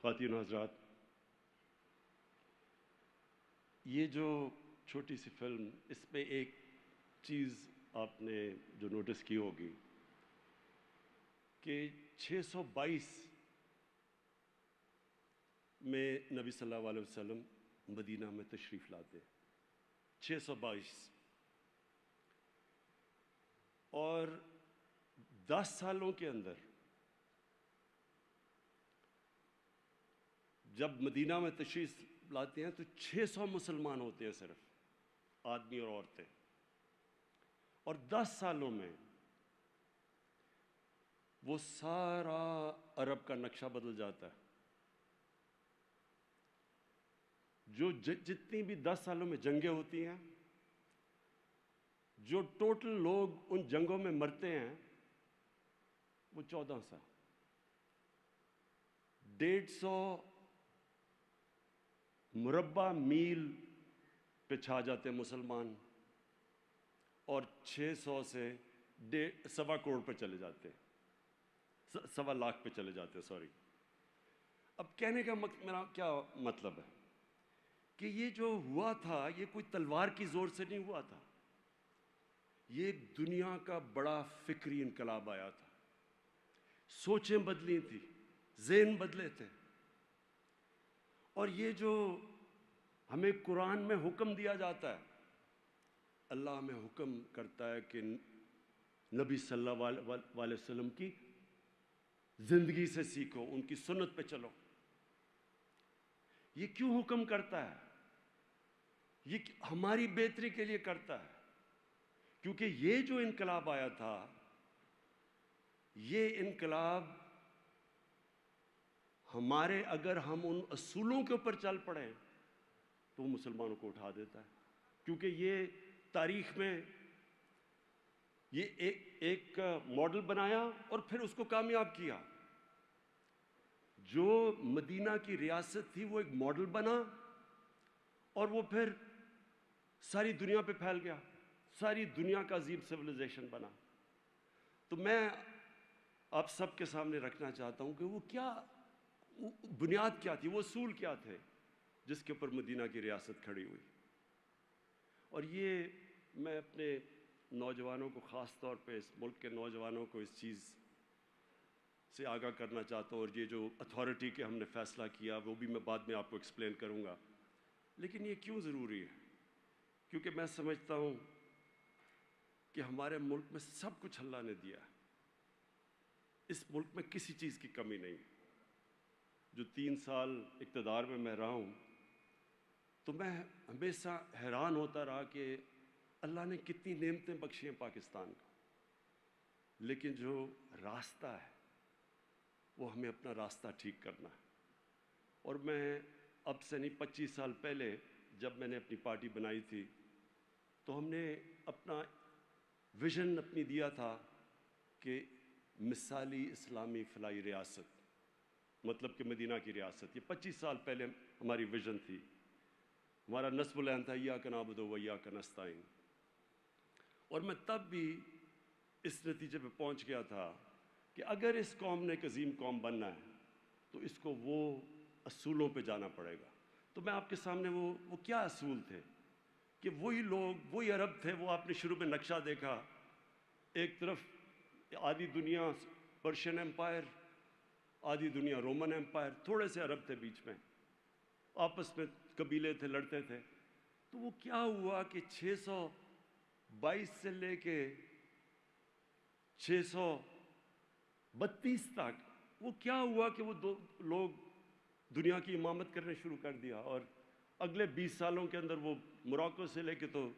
خواتین و حضرات، یہ جو چھوٹی سی فلم، اس میں ایک چیز آپ نے جو نوٹس کی ہوگی کہ 622 میں نبی صلی اللہ علیہ وسلم مدینہ میں تشریف لاتے ہیں۔ 622 اور 10 سالوں کے اندر جب مدینہ میں تشریف لاتے ہیں تو 600 مسلمان ہوتے ہیں، صرف آدمی اور عورتیں، اور 10 سالوں میں وہ سارا عرب کا نقشہ بدل جاتا ہے۔ جو جتنی بھی 10 سالوں میں جنگیں ہوتی ہیں، جو ٹوٹل لوگ ان جنگوں میں مرتے ہیں وہ 14 سال، 150 مربع میل پہ چھا جاتے ہیں مسلمان، اور 600 سے 1.25 کروڑ پہ چلے جاتے ہیں، 1.25 لاکھ پہ چلے جاتے ہیں، سوری۔ اب کہنے کا میرا کیا مطلب ہے کہ یہ جو ہوا تھا یہ کوئی تلوار کی زور سے نہیں ہوا تھا، یہ ایک دنیا کا بڑا فکری انقلاب آیا تھا، سوچیں بدلی تھی، ذہن بدلے تھے۔ اور یہ جو ہمیں قرآن میں حکم دیا جاتا ہے، اللہ ہمیں حکم کرتا ہے کہ نبی صلی اللہ علیہ وسلم کی زندگی سے سیکھو، ان کی سنت پہ چلو۔ یہ کیوں حکم کرتا ہے؟ یہ ہماری بہتری کے لیے کرتا ہے، کیونکہ یہ جو انقلاب آیا تھا، یہ انقلاب ہمارے، اگر ہم ان اصولوں کے اوپر چل پڑیں تو وہ مسلمانوں کو اٹھا دیتا ہے، کیونکہ یہ تاریخ میں یہ ایک ماڈل بنایا اور پھر اس کو کامیاب کیا۔ جو مدینہ کی ریاست تھی وہ ایک ماڈل بنا اور وہ پھر ساری دنیا پہ پھیل گیا، ساری دنیا کا عظیم سویلائزیشن بنا۔ تو میں آپ سب کے سامنے رکھنا چاہتا ہوں کہ وہ کیا بنیاد کیا تھی، وہ اصول کیا تھے جس کے اوپر مدینہ کی ریاست کھڑی ہوئی۔ اور یہ میں اپنے نوجوانوں کو، خاص طور پہ اس ملک کے نوجوانوں کو اس چیز سے آگاہ کرنا چاہتا ہوں، اور یہ جو اتھارٹی کے ہم نے فیصلہ کیا وہ بھی میں بعد میں آپ کو ایکسپلین کروں گا۔ لیکن یہ کیوں ضروری ہے؟ کیونکہ میں سمجھتا ہوں کہ ہمارے ملک میں سب کچھ اللہ نے دیا ہے، اس ملک میں کسی چیز کی کمی نہیں۔ جو 3 سال اقتدار میں رہا ہوں تو میں ہمیشہ حیران ہوتا رہا کہ اللہ نے کتنی نعمتیں بخشی ہیں پاکستان کو، لیکن جو راستہ ہے وہ ہمیں اپنا راستہ ٹھیک کرنا ہے۔ اور میں اب سے نہیں، 25 سال پہلے جب میں نے اپنی پارٹی بنائی تھی تو ہم نے اپنا ویژن اپنی دیا تھا کہ مثالی اسلامی فلاحی ریاست، مطلب کہ مدینہ کی ریاست۔ یہ 25 سال پہلے ہماری ویژن تھی، ہمارا نصب العین تھا ایاک نعبد و ایاک نستعین۔ اور میں تب بھی اس نتیجے پہ پہنچ گیا تھا کہ اگر اس قوم نے ایک عظیم قوم بننا ہے تو اس کو وہ اصولوں پہ جانا پڑے گا۔ تو میں آپ کے سامنے وہ کیا اصول تھے کہ وہی لوگ، وہی عرب تھے، وہ آپ نے شروع میں نقشہ دیکھا، ایک طرف آدھی دنیا پرشین امپائر، آدھی دنیا رومن امپائر، تھوڑے سے عرب تھے بیچ میں، آپس میں قبیلے تھے، لڑتے تھے۔ تو وہ کیا ہوا کہ 622 سے لے کے 632 تک وہ کیا ہوا کہ وہ دو لوگ دنیا کی امامت کرنے شروع کر دیا، اور اگلے 20 سالوں کے اندر وہ موراکو سے لے کے تو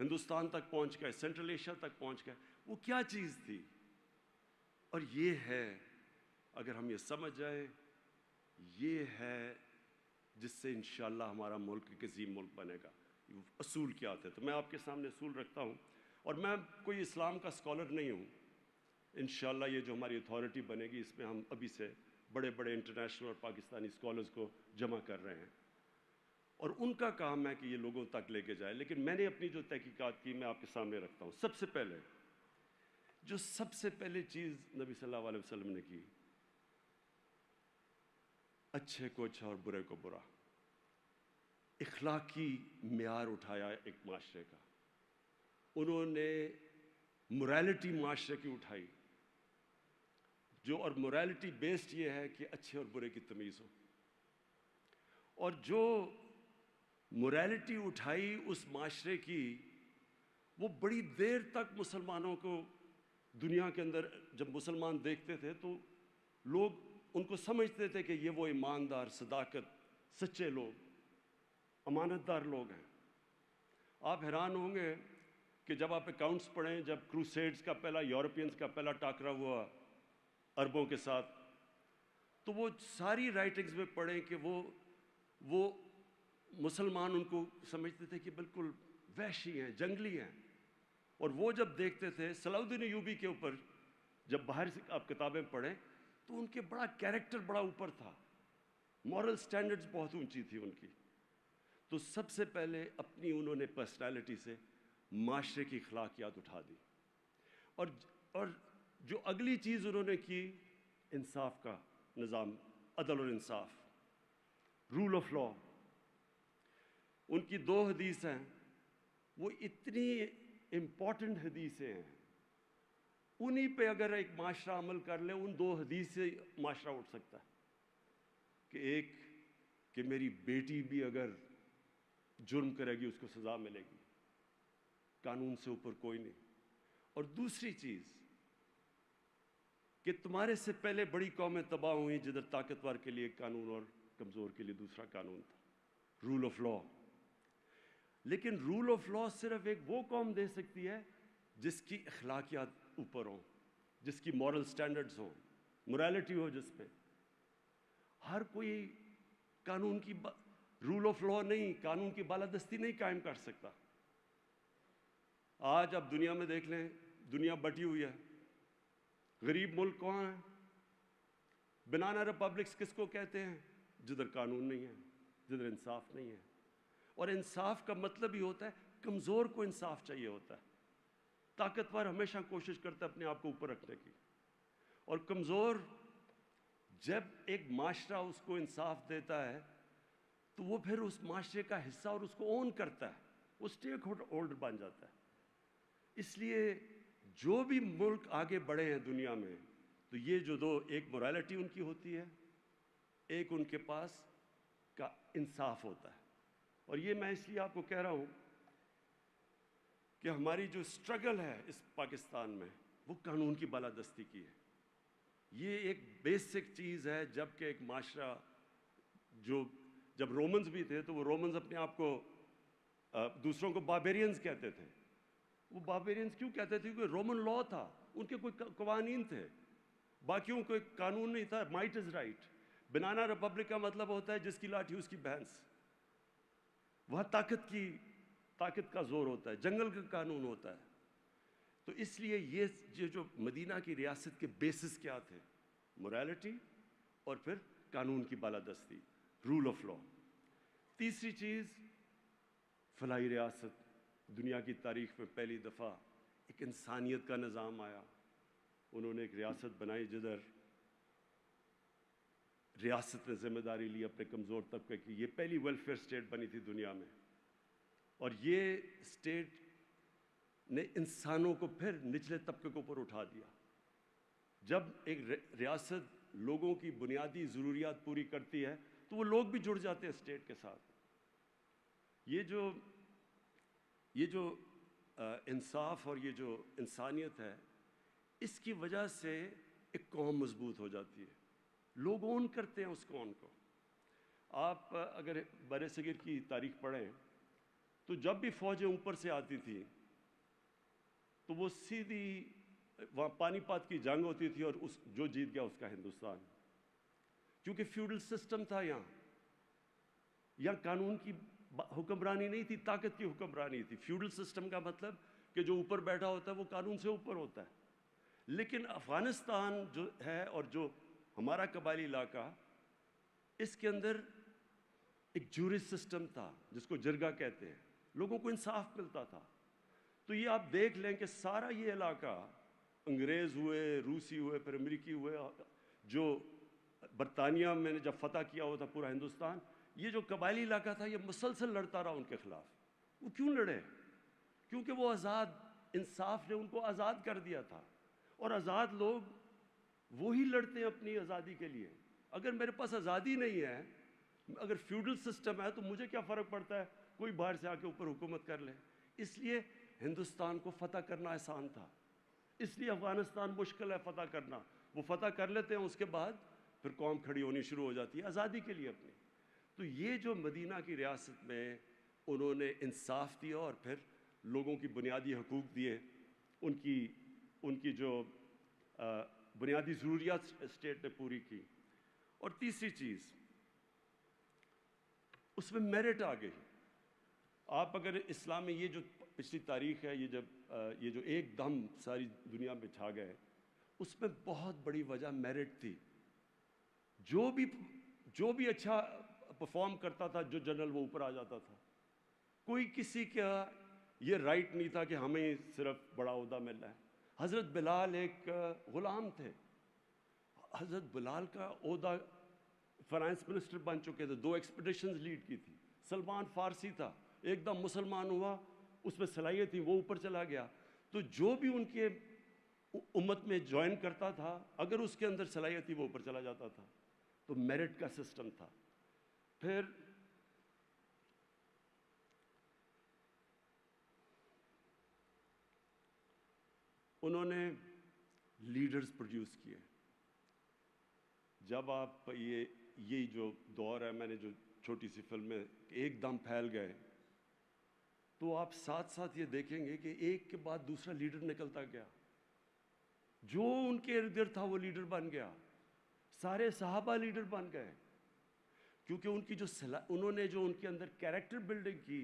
ہندوستان تک پہنچ گئے، سینٹرل ایشیا تک پہنچ گئے۔ وہ کیا چیز تھی؟ اور یہ ہے، اگر ہم یہ سمجھ جائیں، یہ ہے جس سے انشاءاللہ ہمارا ملک ایک عظیم ملک بنے گا۔ اصول کیا تھے؟ تو میں آپ کے سامنے اصول رکھتا ہوں، اور میں کوئی اسلام کا اسکالر نہیں ہوں۔ انشاءاللہ یہ جو ہماری اتھارٹی بنے گی اس میں ہم ابھی سے بڑے بڑے انٹرنیشنل اور پاکستانی اسکالرز کو جمع کر رہے ہیں، اور ان کا کام ہے کہ یہ لوگوں تک لے کے جائے۔ لیکن میں نے اپنی جو تحقیقات کی میں آپ کے سامنے رکھتا ہوں۔ سب سے پہلے سب سے پہلے چیز نبی صلی اللہ علیہ وسلم نے کی، اچھے کو اچھا اور برے کو برا، اخلاقی معیار اٹھایا ایک معاشرے کا، انہوں نے مورالٹی معاشرے کی اٹھائی، جو اور مورالٹی بیسڈ یہ ہے کہ اچھے اور برے کی تمیز ہو، اور جو مورالٹی اٹھائی اس معاشرے کی، وہ بڑی دیر تک مسلمانوں کو دنیا کے اندر جب مسلمان دیکھتے تھے تو لوگ ان کو سمجھتے تھے کہ یہ وہ ایماندار، صداقت، سچے لوگ، امانت دار لوگ ہیں۔ آپ حیران ہوں گے کہ جب آپ اکاؤنٹس پڑھیں، جب کروسیڈز کا پہلا، یورپینز کا پہلا ٹاکرا ہوا عربوں کے ساتھ، تو وہ ساری رائٹنگز میں پڑھیں کہ وہ مسلمان ان کو سمجھتے تھے کہ بالکل وحشی ہیں، جنگلی ہیں، اور وہ جب دیکھتے تھے صلاح الدین ایوبی کے اوپر، جب باہر سے آپ کتابیں پڑھیں تو ان کے بڑا کیریکٹر بڑا اوپر تھا، مورل سٹینڈرڈز بہت اونچی تھی ان کی۔ تو سب سے پہلے اپنی انہوں نے پرسنالٹی سے معاشرے کی اخلاقیات اٹھا دی، اور جو اگلی چیز انہوں نے کی، انصاف کا نظام، عدل اور انصاف، رول آف لا۔ ان کی 2 حدیث ہیں، وہ اتنی امپورٹنٹ حدیثیں ہیں، انہی پہ اگر ایک معاشرہ عمل کر لے، ان 2 حدیث سے معاشرہ اٹھ سکتا ہے، کہ ایک کہ میری بیٹی بھی اگر جرم کرے گی اس کو سزا ملے گی، قانون سے اوپر کوئی نہیں، اور دوسری چیز کہ تمہارے سے پہلے بڑی قومیں تباہ ہوئیں جدھر طاقتور کے لیے ایک قانون اور کمزور کے لیے دوسرا قانون تھا، رول آف لا۔ لیکن رول آف لا صرف ایک وہ قوم دے سکتی ہے جس کی اخلاقیات اوپر ہوں، جس کی مورل سٹینڈرڈز ہوں، مورالٹی ہو جس پہ۔ ہر کوئی قانون کی رول آف لا نہیں، قانون کی بالادستی نہیں قائم کر سکتا۔ آج آپ دنیا میں دیکھ لیں، دنیا بٹی ہوئی ہے، غریب ملک کہاں ہیں؟ بنانا ریپبلکس کس کو کہتے ہیں؟ جدھر قانون نہیں ہے، جدھر انصاف نہیں ہے۔ اور انصاف کا مطلب ہی ہوتا ہے کمزور کو انصاف چاہیے ہوتا ہے، طاقتور ہمیشہ کوشش کرتا ہے اپنے آپ کو اوپر رکھنے کی، اور کمزور جب ایک معاشرہ اس کو انصاف دیتا ہے تو وہ پھر اس معاشرے کا حصہ اور اس کو اون کرتا ہے، وہ اسٹیک ہولڈر بن جاتا ہے۔ اس لیے جو بھی ملک آگے بڑھے ہیں دنیا میں، تو یہ جو 2، ایک مورالٹی ان کی ہوتی ہے، ایک ان کے پاس کا انصاف ہوتا ہے۔ اور یہ میں اس لیے آپ کو کہہ رہا ہوں کہ ہماری جو اسٹرگل ہے اس پاکستان میں، وہ قانون کی بالادستی کی ہے۔ یہ ایک بیسک چیز ہے، جبکہ ایک معاشرہ جب رومنز بھی تھے تو وہ رومنز اپنے آپ کو دوسروں کو باربیرینز کہتے تھے۔ وہ باربیرینز کیوں کہتے تھے؟ کیونکہ رومن لا تھا، ان کے کوئی قوانین تھے، باقیوں کو ایک قانون نہیں تھا، might is right. Banana republic کا مطلب ہوتا ہے جس کی لاٹھی اس کی بھینس، وہاں طاقت کا زور ہوتا ہے، جنگل کا قانون ہوتا ہے۔ تو اس لیے یہ جو مدینہ کی ریاست کے بیسس کیا تھے؟ مورالٹی اور پھر قانون کی بالادستی، رول آف لا۔ تیسری چیز، فلاحی ریاست۔ دنیا کی تاریخ میں پہلی دفعہ ایک انسانیت کا نظام آیا، انہوں نے ایک ریاست بنائی جدھر ریاست نے ذمہ داری لی اپنے کمزور طبقے کی۔ یہ پہلی ویلفیئر اسٹیٹ بنی تھی دنیا میں، اور یہ اسٹیٹ نے انسانوں کو پھر نچلے طبقے کو اوپر اٹھا دیا۔ جب ایک ریاست لوگوں کی بنیادی ضروریات پوری کرتی ہے تو وہ لوگ بھی جڑ جاتے ہیں اسٹیٹ کے ساتھ۔ یہ جو انصاف اور یہ جو انسانیت ہے، اس کی وجہ سے ایک قوم مضبوط ہو جاتی ہے، لوگ اون کرتے ہیں اس قوم کو۔ آپ اگر بر صغیر کی تاریخ پڑھیں تو جب بھی فوجیں اوپر سے آتی تھیں تو وہ سیدھی وہاں پانی پات کی جنگ ہوتی تھی، اور جو جیت گیا اس کا ہندوستان، کیونکہ فیوڈل سسٹم تھا یہاں قانون کی حکمرانی نہیں تھی، طاقت کی حکمرانی تھی۔ فیوڈل سسٹم کا مطلب کہ جو اوپر بیٹھا ہوتا ہے وہ قانون سے اوپر ہوتا ہے۔ لیکن افغانستان جو ہے اور جو ہمارا قبائلی علاقہ، اس کے اندر ایک جوری سسٹم تھا جس کو جرگہ کہتے ہیں، لوگوں کو انصاف ملتا تھا۔ تو یہ آپ دیکھ لیں کہ سارا یہ علاقہ، انگریز ہوئے، روسی ہوئے، پھر امریکی ہوئے، جو برطانیہ میں نے جب فتح کیا ہوا تھا پورا ہندوستان، یہ جو قبائلی علاقہ تھا یہ مسلسل لڑتا رہا ان کے خلاف. وہ کیوں لڑے؟ کیونکہ وہ آزاد، انصاف نے ان کو آزاد کر دیا تھا. اور آزاد لوگ وہی لڑتے ہیں اپنی آزادی کے لیے. اگر میرے پاس آزادی نہیں ہے، اگر فیوڈل سسٹم ہے، تو مجھے کیا فرق پڑتا ہے کوئی باہر سے آ کے اوپر حکومت کر لے. اس لیے ہندوستان کو فتح کرنا آسان تھا، اس لیے افغانستان مشکل ہے فتح کرنا. وہ فتح کر لیتے ہیں، اس کے بعد پھر قوم کھڑی ہونی شروع ہو جاتی ہے آزادی کے لیے اپنی. تو یہ جو مدینہ کی ریاست میں انہوں نے انصاف دیا اور پھر لوگوں کی بنیادی حقوق دیے، ان کی جو بنیادی ضروریات اسٹیٹ نے پوری کی. اور تیسری چیز، اس میں میرٹ آ گئی. آپ اگر اسلام میں یہ جو پچھلی تاریخ ہے، یہ جو ایک دم ساری دنیا میں چھا گئے، اس میں بہت بڑی وجہ میرٹ تھی. جو بھی اچھا پرفارم کرتا تھا، جو جنرل، وہ اوپر آ جاتا تھا. کوئی کسی کا یہ رائٹ نہیں تھا کہ ہمیں صرف بڑا عہدہ مل رہا ہے. حضرت بلال ایک غلام تھے. حضرت بلال کا عہدہ فائنانس منسٹر بن چکے تھے، 2 ایکسپیڈیشنز لیڈ کی تھی. سلمان فارسی تھا، ایک دم مسلمان ہوا، اس میں صلاحیت تھی، وہ اوپر چلا گیا. تو جو بھی ان کے امت میں جوائن کرتا تھا، اگر اس کے اندر صلاحیت تھی، وہ اوپر چلا جاتا تھا. تو میرٹ کا سسٹم تھا. پھر انہوں نے لیڈرز پروڈیوس کیے. جب آپ یہ جو دور ہے، میں نے جو چھوٹی سی فلم میں ایک دم پھیل گئے، تو آپ ساتھ ساتھ یہ دیکھیں گے کہ ایک کے بعد دوسرا لیڈر نکلتا گیا. جو ان کے ارد گرد تھا وہ لیڈر بن گیا. سارے صحابہ لیڈر بن گئے، کیونکہ ان کی انہوں نے جو ان کے اندر کیریکٹر بلڈنگ کی.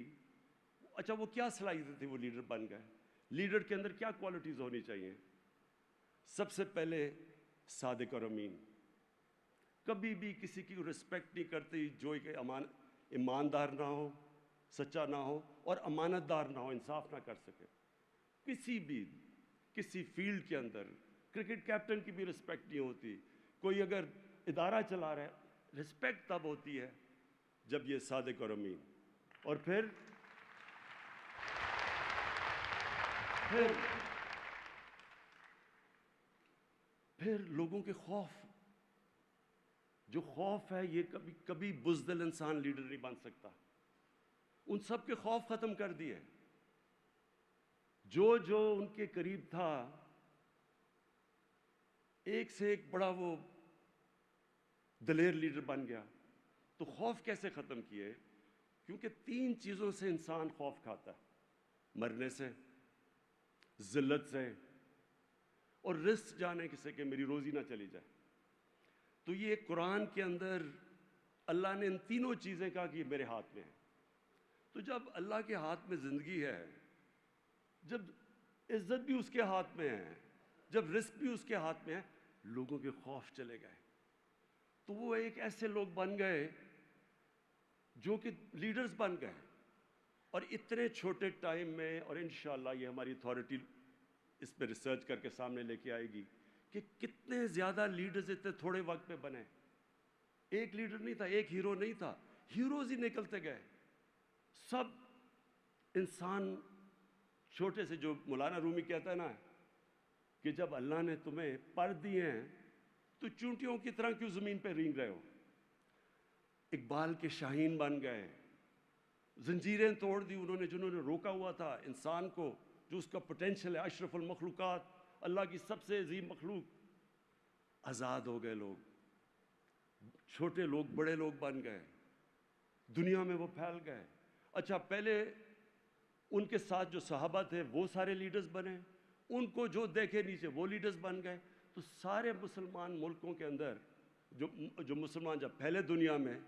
اچھا، وہ کیا صلاحیتیں تھی، وہ لیڈر بن گئے. لیڈر کے اندر کیا کوالٹیز ہونی چاہیے؟ سب سے پہلے صادق اور امین. کبھی بھی کسی کی رسپیکٹ نہیں کرتی جو کہ ایماندار نہ ہو، سچا نہ ہو اور امانت دار نہ ہو، انصاف نہ کر سکے. کسی فیلڈ کے اندر کرکٹ کیپٹن کی بھی رسپیکٹ نہیں ہوتی. کوئی اگر ادارہ چلا رہا ہے، رسپیکٹ تب ہوتی ہے جب یہ صادق اور امین. اور پھر لوگوں کے خوف، جو خوف ہے، یہ کبھی بزدل انسان لیڈر نہیں بن سکتا. ان سب کے خوف ختم کر دیے. جو ان کے قریب تھا، ایک سے ایک بڑا وہ دلیر لیڈر بن گیا. تو خوف کیسے ختم کیے؟ کیونکہ 3 چیزوں سے انسان خوف کھاتا ہے: مرنے سے، ذلت سے، اور رزق جانے سے کہ میری روزی نہ چلی جائے. تو یہ قرآن کے اندر اللہ نے ان تینوں چیزیں کہا کہ یہ میرے ہاتھ میں ہے. تو جب اللہ کے ہاتھ میں زندگی ہے، جب عزت بھی اس کے ہاتھ میں ہے، جب رزق بھی اس کے ہاتھ میں ہے، لوگوں کے خوف چلے گئے. تو وہ ایک ایسے لوگ بن گئے جو کہ لیڈرز بن گئے. اور اتنے چھوٹے ٹائم میں، اور انشاءاللہ یہ ہماری اتھارٹی اس پہ ریسرچ کر کے سامنے لے کے آئے گی کہ کتنے زیادہ لیڈرز اتنے تھوڑے وقت میں بنے. ایک لیڈر نہیں تھا، ایک ہیرو نہیں تھا، ہیروز ہی نکلتے گئے. سب انسان چھوٹے سے، جو مولانا رومی کہتا ہے نا کہ جب اللہ نے تمہیں پر دیے ہیں تو چونٹیوں کی طرح کیوں زمین پہ رینگ رہے ہو. اقبال کے شاہین بن گئے. زنجیریں توڑ دی انہوں نے، جنہوں نے روکا ہوا تھا انسان کو، جو اس کا پوٹینشیل ہے، اشرف المخلوقات، اللہ کی سب سے عظیم مخلوق. آزاد ہو گئے لوگ. چھوٹے لوگ بڑے لوگ بن گئے. دنیا میں وہ پھیل گئے. اچھا، پہلے ان کے ساتھ جو صحابہ تھے وہ سارے لیڈرز بنے، ان کو جو دیکھے نیچے وہ لیڈرز بن گئے. تو سارے مسلمان ملکوں کے اندر جو مسلمان جب پھیلے دنیا میں،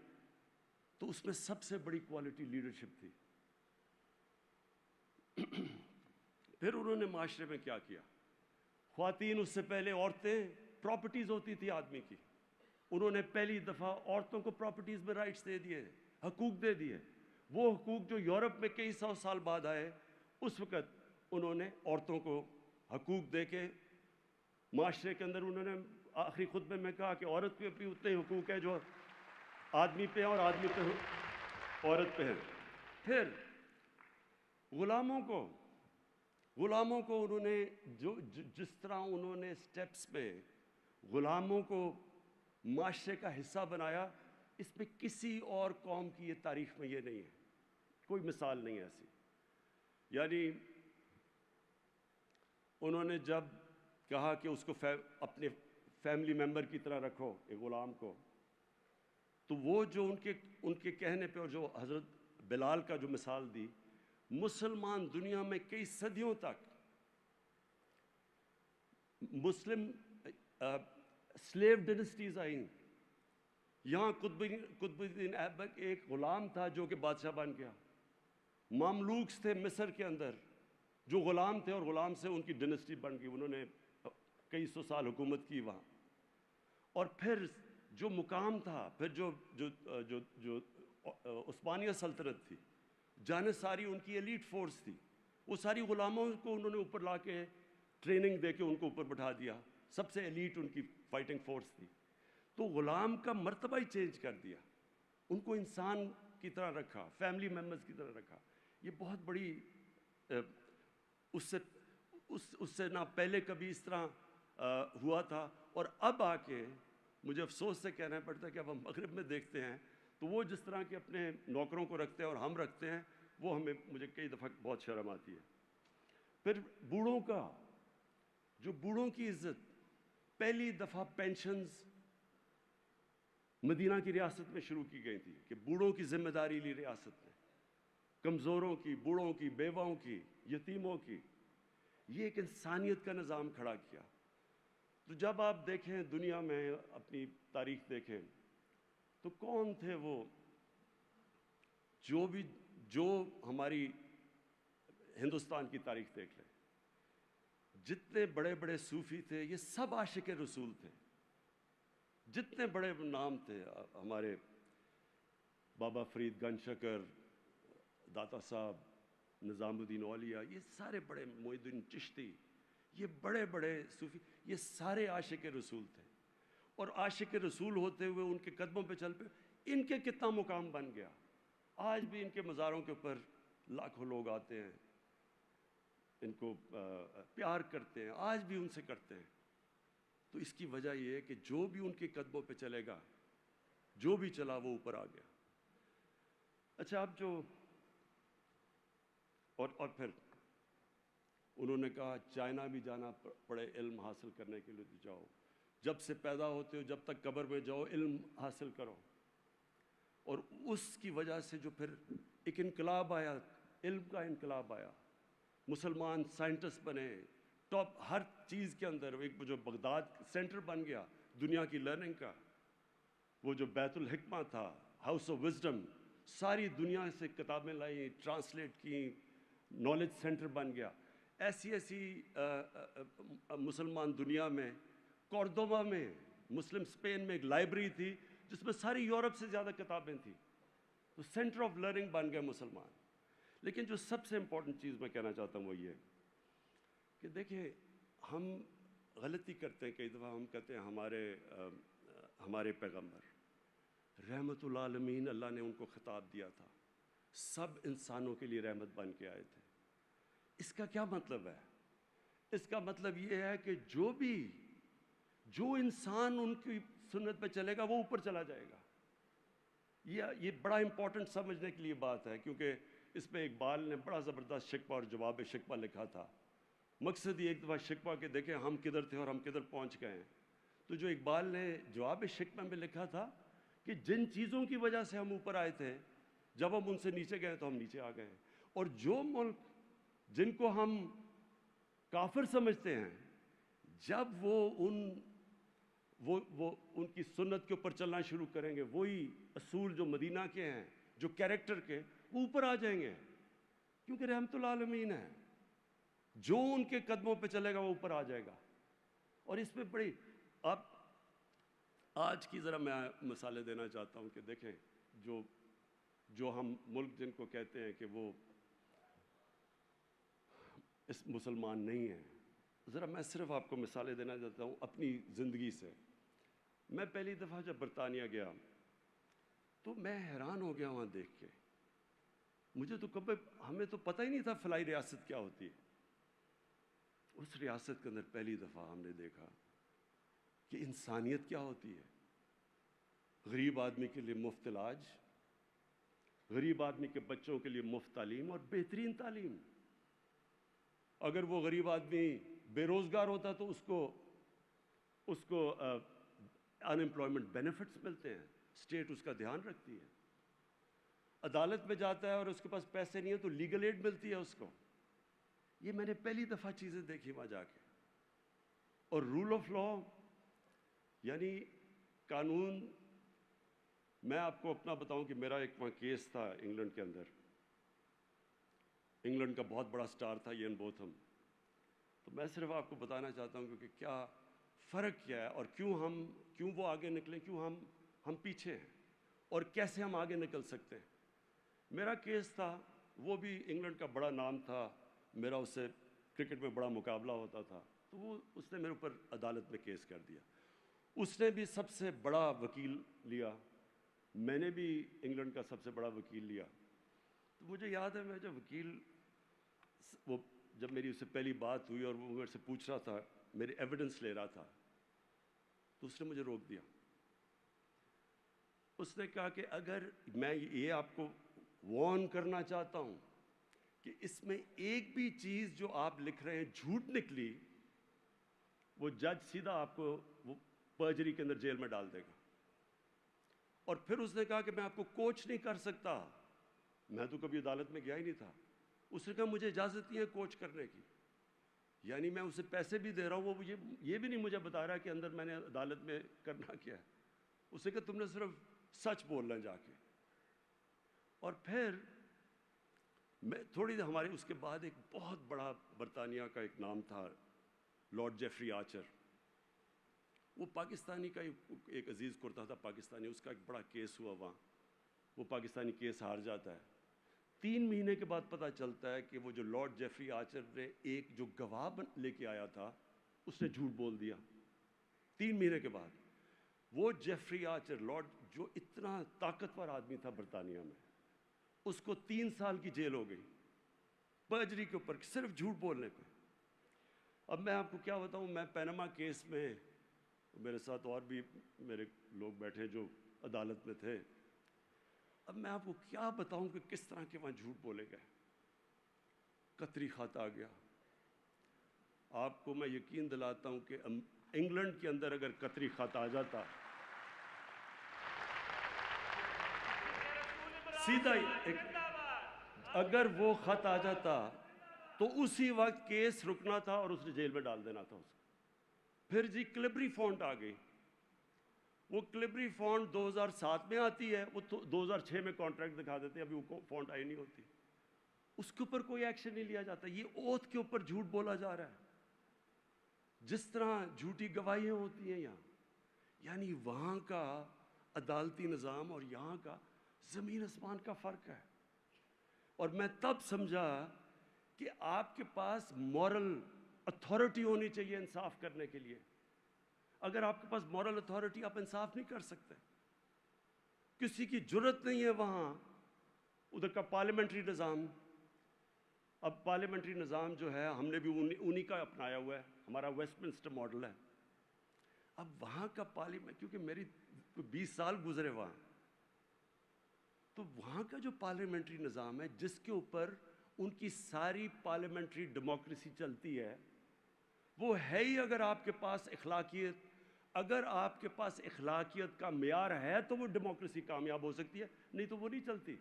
تو اس میں سب سے بڑی کوالٹی لیڈرشپ تھی. پھر انہوں نے معاشرے میں کیا کیا؟ خواتین، اس سے پہلے عورتیں پراپرٹیز ہوتی تھی آدمی کی. انہوں نے پہلی دفعہ عورتوں کو پراپرٹیز میں رائٹس دے دیے، حقوق دے دیے. وہ حقوق جو یورپ میں کئی 100 سال بعد آئے، اس وقت انہوں نے عورتوں کو حقوق دے کے معاشرے کے اندر انہوں نے آخری خطبے میں کہا کہ عورت پہ بھی اتنے حقوق ہیں جو آدمی پہ ہیں اور آدمی پہ عورت پہ ہیں. پھر غلاموں کو انہوں نے جس طرح انہوں نے سٹیپس پہ غلاموں کو معاشرے کا حصہ بنایا، اس پہ کسی اور قوم کی یہ تاریخ میں یہ نہیں ہے، کوئی مثال نہیں ہے ایسی. یعنی انہوں نے جب کہا کہ اس کو اپنے فیملی ممبر کی طرح رکھو ایک غلام کو، تو وہ جو ان کے کہنے پہ، اور جو حضرت بلال کا جو مثال دی، مسلمان دنیا میں کئی صدیوں تک مسلم سلیو ڈینسٹیز آئیں. یہاں قطب الدین ایبک ایک غلام تھا جو کہ بادشاہ بن گیا. مملوکس تھے مصر کے اندر جو غلام تھے، اور غلام سے ان کی ڈینسٹی بن گئی. انہوں نے کئی سو سال حکومت کی وہاں. اور پھر جو مقام تھا، پھر جو عثمانیہ سلطنت تھی، جانصاری ان کی ایلیٹ فورس تھی، وہ ساری غلاموں کو انہوں نے اوپر لا کے ٹریننگ دے کے ان کو اوپر بٹھا دیا. سب سے ایلیٹ ان کی فائٹنگ فورس تھی. تو غلام کا مرتبہ ہی چینج کر دیا، ان کو انسان کی طرح رکھا، فیملی ممبرز کی طرح رکھا. یہ بہت بڑی اس سے نہ پہلے کبھی اس طرح ہوا تھا. اور اب آ کے مجھے افسوس سے کہنا پڑتا ہے کہ اب ہم مغرب میں دیکھتے ہیں تو وہ جس طرح کے اپنے نوکروں کو رکھتے ہیں اور ہم رکھتے ہیں، وہ مجھے کئی دفعہ بہت شرم آتی ہے. پھر بوڑھوں کی عزت، پہلی دفعہ پینشنز مدینہ کی ریاست میں شروع کی گئی تھی کہ بوڑھوں کی ذمہ داری لی ریاست نے، کمزوروں کی، بوڑھوں کی، بیواؤں کی، یتیموں کی. یہ ایک انسانیت کا نظام کھڑا کیا. تو جب آپ دیکھیں دنیا میں اپنی تاریخ دیکھیں تو کون تھے وہ جو ہماری ہندوستان کی تاریخ دیکھ لیں، جتنے بڑے بڑے صوفی تھے یہ سب عاشق رسول تھے. جتنے بڑے نام تھے، ہمارے بابا فرید گنج شکر، داتا صاحب، نظام الدین اولیاء، یہ سارے بڑے، معین الدین چشتی، یہ بڑے بڑے صوفی، یہ سارے عاشق رسول تھے. اور عاشق رسول ہوتے ہوئے ان کے قدموں پہ چل پے. ان کے کتنا مقام بن گیا. آج بھی ان کے مزاروں کے اوپر لاکھوں لوگ آتے ہیں، ان کو پیار کرتے ہیں، آج بھی ان سے کرتے ہیں. تو اس کی وجہ یہ ہے کہ جو بھی ان کے قدموں پہ چلے گا، جو بھی چلا وہ اوپر آ گیا. اچھا، اب اور پھر انہوں نے کہا چائنا بھی جانا پڑے علم حاصل کرنے کے لیے تو جاؤ. جب سے پیدا ہوتے ہو جب تک قبر میں جاؤ علم حاصل کرو. اور اس کی وجہ سے جو پھر ایک انقلاب آیا، علم کا انقلاب آیا. مسلمان سائنٹسٹ بنے، ٹاپ ہر چیز کے اندر. ایک جو بغداد سینٹر بن گیا دنیا کی لرننگ کا، وہ جو بیت الحکمہ تھا، ہاؤس آف وزڈم، ساری دنیا سے کتابیں لائیں، ٹرانسلیٹ کی، نالج سینٹر بن گیا. ایسی مسلمان دنیا میں، کورڈوبا میں، مسلم اسپین میں ایک لائبریری تھی جس میں ساری یورپ سے زیادہ کتابیں تھیں. تو سینٹر آف لرننگ بن گئے مسلمان. لیکن جو سب سے امپورٹنٹ چیز میں کہنا چاہتا ہوں وہ یہ کہ دیکھیں، ہم غلطی کرتے ہیں کئی دفعہ. ہم کہتے ہیں ہمارے پیغمبر رحمت العالمین، اللہ نے ان کو خطاب دیا تھا، سب انسانوں کے لیے رحمت بن کے آئے تھے. اس کا کیا مطلب ہے؟ اس کا مطلب یہ ہے کہ جو انسان ان کی سنت پہ چلے گا وہ اوپر چلا جائے گا. یہ بڑا امپورٹنٹ سمجھنے کے لیے بات ہے، کیونکہ اس پہ اقبال نے بڑا زبردست شکوہ اور جواب شکوہ لکھا تھا. مقصد یہ ایک دفعہ شکوہ کہ دیکھیں ہم کدھر تھے اور ہم کدھر پہنچ گئے ہیں. تو جو اقبال نے جواب شکوہ میں لکھا تھا کہ جن چیزوں کی وجہ سے ہم اوپر آئے تھے، جب ہم ان سے نیچے گئے تو ہم نیچے آ گئے. اور جو ملک جن کو ہم کافر سمجھتے ہیں، جب وہ ان کی سنت کے اوپر چلنا شروع کریں گے، وہی اصول جو مدینہ کے ہیں، جو کیریکٹر کے، وہ اوپر آ جائیں گے. کیونکہ رحمت العالمین ہے، جو ان کے قدموں پہ چلے گا وہ اوپر آ جائے گا. اور اس پہ بڑی آج کی ذرا میں مثالیں دینا چاہتا ہوں کہ دیکھیں جو ہم ملک جن کو کہتے ہیں کہ وہ اس مسلمان نہیں ہیں، ذرا میں صرف آپ کو مثالیں دینا چاہتا ہوں اپنی زندگی سے. میں پہلی دفعہ جب برطانیہ گیا تو میں حیران ہو گیا وہاں دیکھ کے. مجھے تو کبھی ہمیں تو پتہ ہی نہیں تھا فلائی ریاست کیا ہوتی ہے. اس ریاست کے اندر پہلی دفعہ ہم نے دیکھا کہ انسانیت کیا ہوتی ہے. غریب آدمی کے لیے مفت علاج، غریب آدمی کے بچوں کے لیے مفت تعلیم اور بہترین تعلیم. اگر وہ غریب آدمی بے روزگار ہوتا تو اس کو ان امپلائمنٹ بینیفٹس ملتے ہیں، اسٹیٹ اس کا دھیان رکھتی ہے. عدالت میں جاتا ہے اور اس کے پاس پیسے نہیں ہیں تو لیگل ایڈ ملتی ہے اس کو. یہ میں نے پہلی دفعہ چیزیں دیکھی وہاں جا کے. اور رول آف لا یعنی قانون. میں آپ کو اپنا بتاؤں کہ میرا ایک وہاں کیس تھا انگلینڈ کے اندر. انگلینڈ کا بہت بڑا سٹار تھا ایئن بوتھم. تو میں صرف آپ کو بتانا چاہتا ہوں کہ کیا فرق کیا ہے اور کیوں وہ آگے نکلے، کیوں ہم پیچھے ہیں اور کیسے ہم آگے نکل سکتے ہیں. میرا کیس تھا، وہ بھی انگلینڈ کا بڑا نام تھا، میرا اس سے کرکٹ میں بڑا مقابلہ ہوتا تھا. تو اس نے میرے اوپر عدالت میں کیس کر دیا. اس نے بھی سب سے بڑا وکیل لیا، میں نے بھی انگلینڈ کا سب سے بڑا وکیل لیا. تو مجھے یاد ہے میں جب میری اس سے پہلی بات ہوئی اور وہ میرے سے پوچھ رہا تھا، میرے ایویڈنس لے رہا تھا، تو اس نے مجھے روک دیا. اس نے کہا کہ اگر میں یہ آپ کو وارن کرنا چاہتا ہوں کہ اس میں ایک بھی چیز جو آپ لکھ رہے ہیں جھوٹ نکلی، وہ جج سیدھا آپ کو وہ پرجری کے اندر جیل میں ڈال دے گا. اور پھر اس نے کہا کہ میں آپ کو کوچ نہیں کر سکتا. میں تو کبھی عدالت میں گیا ہی نہیں تھا. اس نے کہا مجھے اجازت نہیں ہے کوچ کرنے کی. یعنی میں اسے پیسے بھی دے رہا ہوں، وہ یہ بھی نہیں مجھے بتا رہا کہ اندر میں نے عدالت میں کرنا کیا ہے. اس نے کہا تم نے صرف سچ بولنا جا کے. اور پھر ہمارے اس کے بعد ایک بہت بڑا برطانیہ کا ایک نام تھا لارڈ جیفری آرچر. وہ پاکستانی کا ایک عزیز کرتا تھا پاکستانی، اس کا ایک بڑا کیس ہوا وہاں. وہ پاکستانی کیس ہار جاتا ہے. 3 مہینے کے بعد پتہ چلتا ہے کہ وہ جو لارڈ جیفری آرچر نے ایک جو گواہ لے کے آیا تھا اس نے جھوٹ بول دیا. 3 مہینے کے بعد وہ جیفری آرچر لارڈ جو اتنا طاقتور آدمی تھا برطانیہ میں، اس کو 3 سال کی جیل ہو گئی پرجری کے اوپر، صرف جھوٹ بولنے پہ. اب میں آپ کو کیا بتاؤں، میں پینما کیس میں، میرے ساتھ اور بھی میرے لوگ بیٹھے جو عدالت میں تھے. اب میں آپ کو کیا بتاؤں کہ کس طرح کے وہاں جھوٹ بولے گئے. قطری خط آ گیا. آپ کو میں یقین دلاتا ہوں کہ انگلینڈ کے اندر اگر قطری خط آ جاتا، سیدھا اگر وہ خط آ جاتا تو اسی وقت کیس رکنا تھا اور اس نے جیل میں ڈال دینا تھا اس کو. پھر جی کلبری فونٹ آ گئی. وہ کلبری فونٹ 2007 میں آتی ہے، وہ 2006 میں کانٹریکٹ دکھا دیتے ہیں، ابھی وہ فونٹ آئی نہیں ہوتی. اس کے اوپر کوئی ایکشن نہیں لیا جاتا. یہ اوتھ کے اوپر جھوٹ بولا جا رہا ہے، جس طرح جھوٹی گواہیاں ہوتی ہیں یہاں. یعنی وہاں کا عدالتی نظام اور یہاں کا زمین آسمان کا فرق ہے. اور میں تب سمجھا کہ آپ کے پاس مورل اتھارٹی ہونی چاہیے انصاف کرنے کے لیے. اگر آپ کے پاس مورل اتھارٹی، آپ انصاف نہیں کر سکتے. کسی کی جرت نہیں ہے وہاں. ادھر کا پارلیمنٹری نظام، اب پارلیمنٹری نظام جو ہے ہم نے بھی انہی کا اپنایا ہوا ہے، ہمارا ویسٹ منسٹر ماڈل ہے. اب وہاں کا پارلیمنٹ، کیونکہ میری 20 سال گزرے وہاں، تو وہاں کا جو پارلیمنٹری نظام ہے جس کے اوپر ان کی ساری پارلیمنٹری ڈیموکریسی چلتی ہے، وہ ہے ہی اگر آپ کے پاس اخلاقیت. اگر آپ کے پاس اخلاقیت کا معیار ہے تو وہ ڈیموکریسی کامیاب ہو سکتی ہے، نہیں تو وہ نہیں چلتی.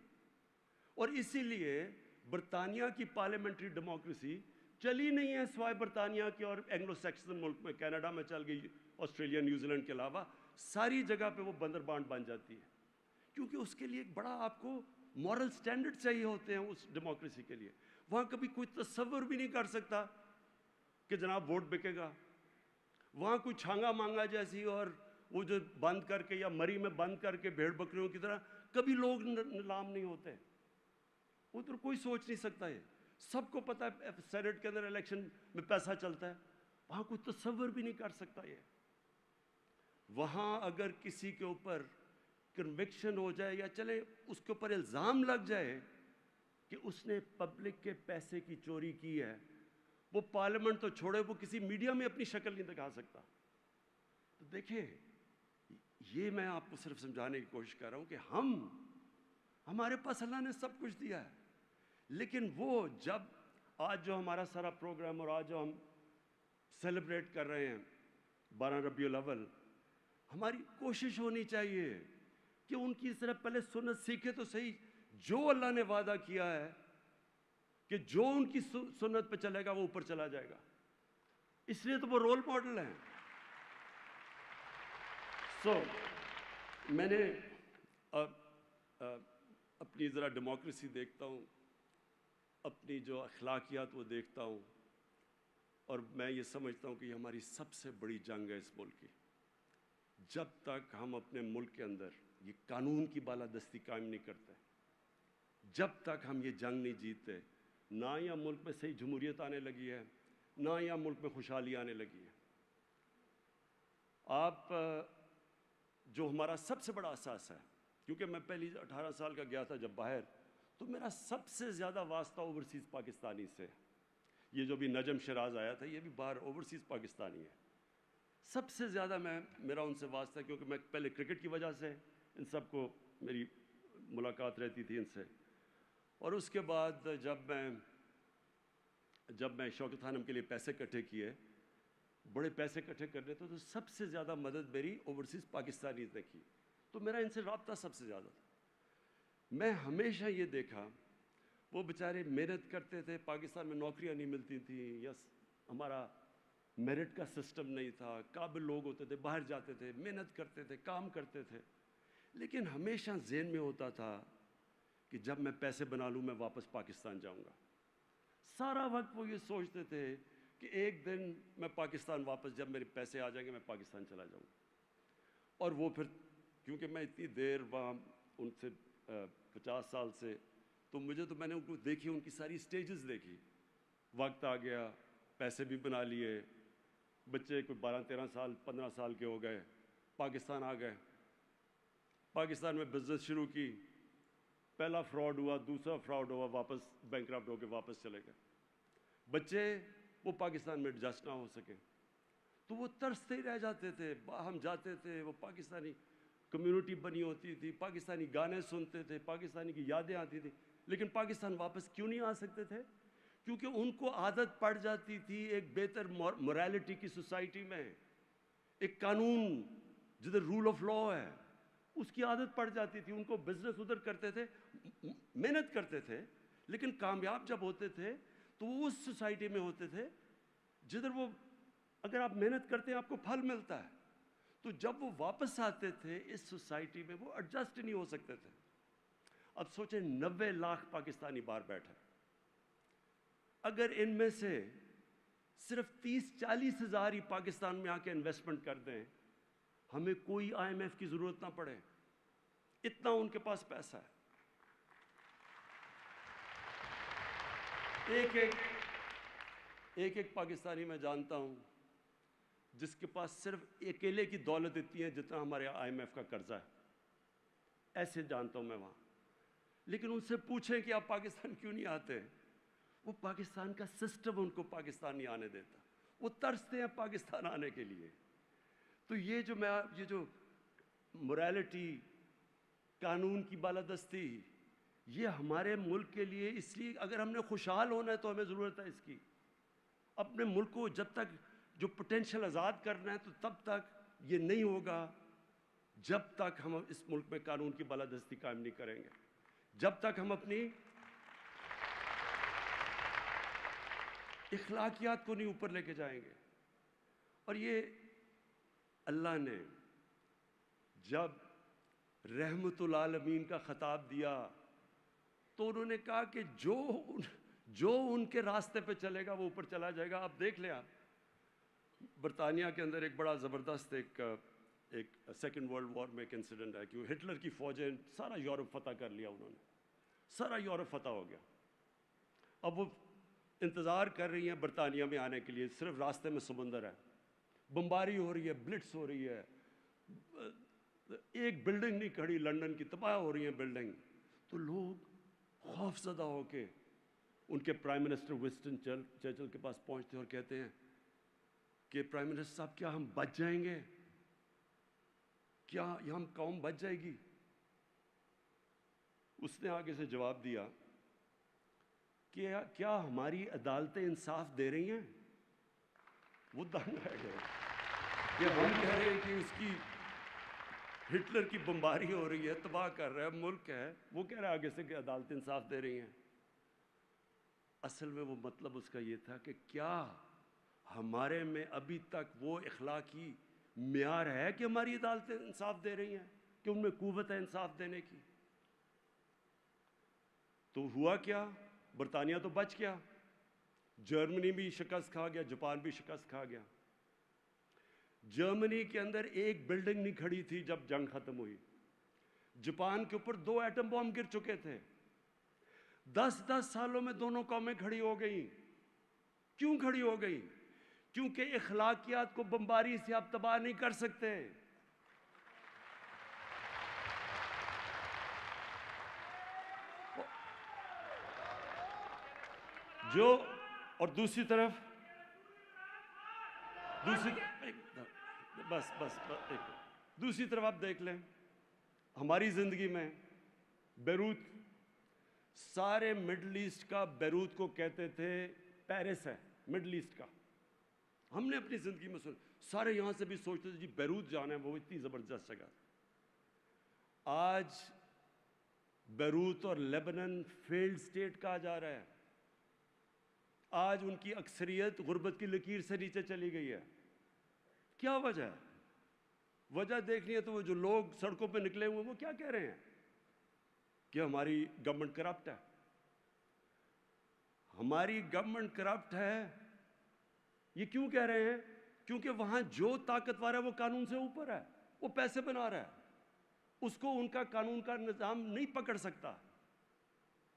اور اسی لیے برطانیہ کی پارلیمنٹری ڈیموکریسی چلی نہیں ہے سوائے برطانیہ کے اور اینگلو سیکسن ملک میں. کینیڈا میں چل گئی، آسٹریلیا، نیوزی لینڈ کے علاوہ ساری جگہ پہ وہ بندر بانٹ بن جاتی ہے. کیونکہ اس کے لیے ایک بڑا آپ کو مورل سٹینڈرڈ چاہیے ہوتے ہیں اس ڈیموکریسی کے لیے. وہاں کبھی کوئی تصور بھی نہیں کر سکتا کہ جناب ووٹ بکے گا. وہاں کوئی چھانگا مانگا جیسی اور وہ جو بند کر کے یا مری میں بند کر کے بھیڑ بکریوں کی طرح کبھی لوگ نیلام نہیں ہوتے. ادھر کوئی سوچ نہیں سکتا. یہ سب کو پتہ ہے سینٹ کے اندر الیکشن میں پیسہ چلتا ہے. وہاں کوئی تصور بھی نہیں کر سکتا یہ. وہاں اگر کسی کے اوپر کنوکشن ہو جائے یا چلے اس کے اوپر الزام لگ جائے کہ اس نے پبلک کے پیسے کی چوری کی ہے، وہ پارلیمنٹ تو چھوڑے، وہ کسی میڈیا میں اپنی شکل نہیں دکھا سکتا. تو دیکھیں، یہ میں آپ کو صرف سمجھانے کی کوشش کر رہا ہوں کہ ہمارے پاس اللہ نے سب کچھ دیا ہے، لیکن وہ جب آج جو ہمارا سارا پروگرام اور آج جو ہم سیلیبریٹ کر رہے ہیں 12 ربیع الاول، ہماری کوشش ہونی چاہیے کہ ان کی طرف پہلے سنت سیکھے تو صحیح. جو اللہ نے وعدہ کیا ہے کہ جو ان کی سنت پہ چلے گا وہ اوپر چلا جائے گا، اس لیے تو وہ رول ماڈل ہیں. میں نے اپنی ذرا ڈیموکریسی دیکھتا ہوں، اپنی جو اخلاقیات وہ دیکھتا ہوں، اور میں یہ سمجھتا ہوں کہ یہ ہماری سب سے بڑی جنگ ہے اس ملک کی. جب تک ہم اپنے ملک کے اندر یہ قانون کی بالادستی قائم نہیں کرتے، جب تک ہم یہ جنگ نہیں جیتتے، نہ یا ملک میں صحیح جمہوریت آنے لگی ہے، نہ یا ملک میں خوشحالی آنے لگی ہے. آپ جو ہمارا سب سے بڑا اساس ہے، کیونکہ میں پہلی 18 سال کا گیا تھا جب باہر، تو میرا سب سے زیادہ واسطہ اوورسیز پاکستانی سے. یہ جو بھی نجم شراز آیا تھا یہ بھی باہر اوورسیز پاکستانی ہے. سب سے زیادہ میرا ان سے واسطہ ہے، کیونکہ میں پہلے کرکٹ کی وجہ سے ان سب کو میری ملاقات رہتی تھی ان سے، اور اس کے بعد جب میں شوکت خانم کے لیے پیسے اکٹھے کیے، بڑے پیسے اکٹھے کرنے تو سب سے زیادہ مدد میری اوورسیز پاکستانیز نے کی. تو میرا ان سے رابطہ سب سے زیادہ تھا. میں ہمیشہ یہ دیکھا وہ بیچارے محنت کرتے تھے، پاکستان میں نوکریاں نہیں ملتی تھیں، یا ہمارا میرٹ کا سسٹم نہیں تھا، قابل لوگ ہوتے تھے باہر جاتے تھے، محنت کرتے تھے، کام کرتے تھے، لیکن ہمیشہ ذہن میں ہوتا تھا کہ جب میں پیسے بنا لوں میں واپس پاکستان جاؤں گا. سارا وقت وہ یہ سوچتے تھے کہ ایک دن میں پاکستان واپس، جب میرے پیسے آ جائیں گے میں پاکستان چلا جاؤں گا. اور وہ پھر کیونکہ میں اتنی دیر وہاں ان سے 50 سال سے، تو میں نے ان کو دیکھی، ان کی ساری سٹیجز دیکھی. وقت آ گیا، پیسے بھی بنا لیے، بچے کوئی 12-13 سال 15 سال کے ہو گئے، پاکستان آ گئے، پاکستان میں بزنس شروع کی، پہلا فراڈ ہوا، دوسرا فراڈ ہوا، واپس بینکرپٹ ہو کے واپس چلے گئے. بچے وہ پاکستان میں ایڈجسٹ نہ ہو سکے تو وہ ترستے ہی رہ جاتے تھے. ہم جاتے تھے، وہ پاکستانی کمیونٹی بنی ہوتی تھی، پاکستانی گانے سنتے تھے، پاکستانی کی یادیں آتی تھی، لیکن پاکستان واپس کیوں نہیں آ سکتے تھے؟ کیونکہ ان کو عادت پڑ جاتی تھی ایک بہتر موریلٹی کی سوسائٹی میں، ایک قانون جدھر رول آف لا ہے اس کی عادت پڑ جاتی تھی. ان کو بزنس ادھر کرتے تھے، محنت کرتے تھے، لیکن کامیاب جب ہوتے تھے تو وہ اس سوسائٹی میں ہوتے تھے جدھر وہ، اگر آپ محنت کرتے ہیں آپ کو پھل ملتا ہے. تو جب وہ واپس آتے تھے اس سوسائٹی میں وہ ایڈجسٹ نہیں ہو سکتے تھے. اب سوچیں 90 لاکھ پاکستانی باہر بیٹھے، اگر ان میں سے صرف 30-40 ہزار ہی پاکستان میں آ کے انویسٹمنٹ کر دیں، ہمیں کوئی IMF کی ضرورت نہ پڑے، اتنا ان کے پاس پیسہ ہے. ایک پاکستانی میں جانتا ہوں جس کے پاس صرف اکیلے کی دولت اتنی ہے جتنا ہمارے IMF کا قرضہ ہے. ایسے جانتا ہوں میں وہاں. لیکن ان سے پوچھیں کہ آپ پاکستان کیوں نہیں آتے، وہ پاکستان کا سسٹم ان کو پاکستان نہیں آنے دیتا، وہ ترستے ہیں پاکستان آنے کے لیے. تو یہ جو موریلٹی، قانون کی بالادستی، یہ ہمارے ملک کے لیے، اس لیے اگر ہم نے خوشحال ہونا ہے تو ہمیں ضرورت ہے اس کی. اپنے ملک کو جب تک جو پوٹینشیل آزاد کرنا ہے تو تب تک یہ نہیں ہوگا جب تک ہم اس ملک میں قانون کی بالادستی قائم نہیں کریں گے، جب تک ہم اپنی اخلاقیات کو نہیں اوپر لے کے جائیں گے. اور یہ اللہ نے جب رحمت العالمین کا خطاب دیا تو انہوں نے کہا کہ جو ان کے راستے پہ چلے گا وہ اوپر چلا جائے گا. آپ دیکھ لیں، آپ برطانیہ کے اندر ایک بڑا زبردست ایک سیکنڈ ورلڈ وار میں ایک انسیڈنٹ ہے کہ ہٹلر کی فوجیں سارا یورپ فتح کر لیا، انہوں نے سارا یورپ فتح ہو گیا. اب وہ انتظار کر رہی ہیں برطانیہ میں آنے کے لیے، صرف راستے میں سمندر ہے، بمباری ہو رہی ہے، بلٹس ہو رہی ہے، ایک بلڈنگ نہیں کھڑی، لندن کی تباہ ہو رہی ہیں بلڈنگ. تو لوگ خوف زدہ ہو کے ان کے پرائم منسٹر ونسٹن چرچل کے پاس پہنچتے اور کہتے ہیں کہ پرائم منسٹر صاحب کیا ہم بچ جائیں گے؟ کیا ہم قوم بچ جائے گی؟ اس نے آگے سے جواب دیا کہ کیا ہماری عدالتیں انصاف دے رہی ہیں؟ وہ دنگ رہ گئے کہ ہم کہہ رہے ہیں کہ اس کی ہٹلر کی بمباری ہو رہی ہے، تباہ کر رہا ہے، ملک ہے، وہ کہہ رہا ہے آگے سے کہ عدالتیں انصاف دے رہی ہیں. اصل میں وہ مطلب اس کا یہ تھا کہ کیا ہمارے میں ابھی تک وہ اخلاقی معیار ہے کہ ہماری عدالتیں انصاف دے رہی ہیں، کہ ان میں قوت ہے انصاف دینے کی؟ تو ہوا کیا؟ برطانیہ تو بچ گیا، جرمنی بھی شکست کھا گیا، جاپان بھی شکست کھا گیا. جرمنی کے اندر ایک بلڈنگ نہیں کھڑی تھی جب جنگ ختم ہوئی. جاپان کے اوپر 2 ایٹم بم گر چکے تھے. 10 سالوں میں دونوں قومیں کھڑی ہو گئیں. کیوں کھڑی ہو گئیں؟ کیونکہ اخلاقیات کو بمباری سے آپ تباہ نہیں کر سکتے. اور دوسری طرف دوسری طرف آپ دیکھ لیں ہماری زندگی میں بیروت، سارے مڈل ایسٹ کا بیروت کو کہتے تھے پیرس ہے مڈل ایسٹ کا. ہم نے اپنی زندگی میں سارے یہاں سے بھی سوچتے تھے جی بیروت جانا ہے، وہ اتنی زبردست جگہ. آج بیروت اور لیبنن فیلڈ سٹیٹ کہا جا رہا ہے. آج ان کی اکثریت غربت کی لکیر سے نیچے چلی گئی ہے. کیا وجہ ہے؟ وجہ دیکھنی ہے تو وہ جو لوگ سڑکوں پہ نکلے ہوئے وہ کیا کہہ رہے ہیں کہ ہماری گورنمنٹ کرپٹ ہے. ہماری گورنمنٹ کرپٹ ہے یہ کیوں کہہ رہے ہیں؟ کیونکہ وہاں جو طاقتور ہے وہ قانون سے اوپر ہے، وہ پیسے بنا رہا ہے، اس کو ان کا قانون کا نظام نہیں پکڑ سکتا.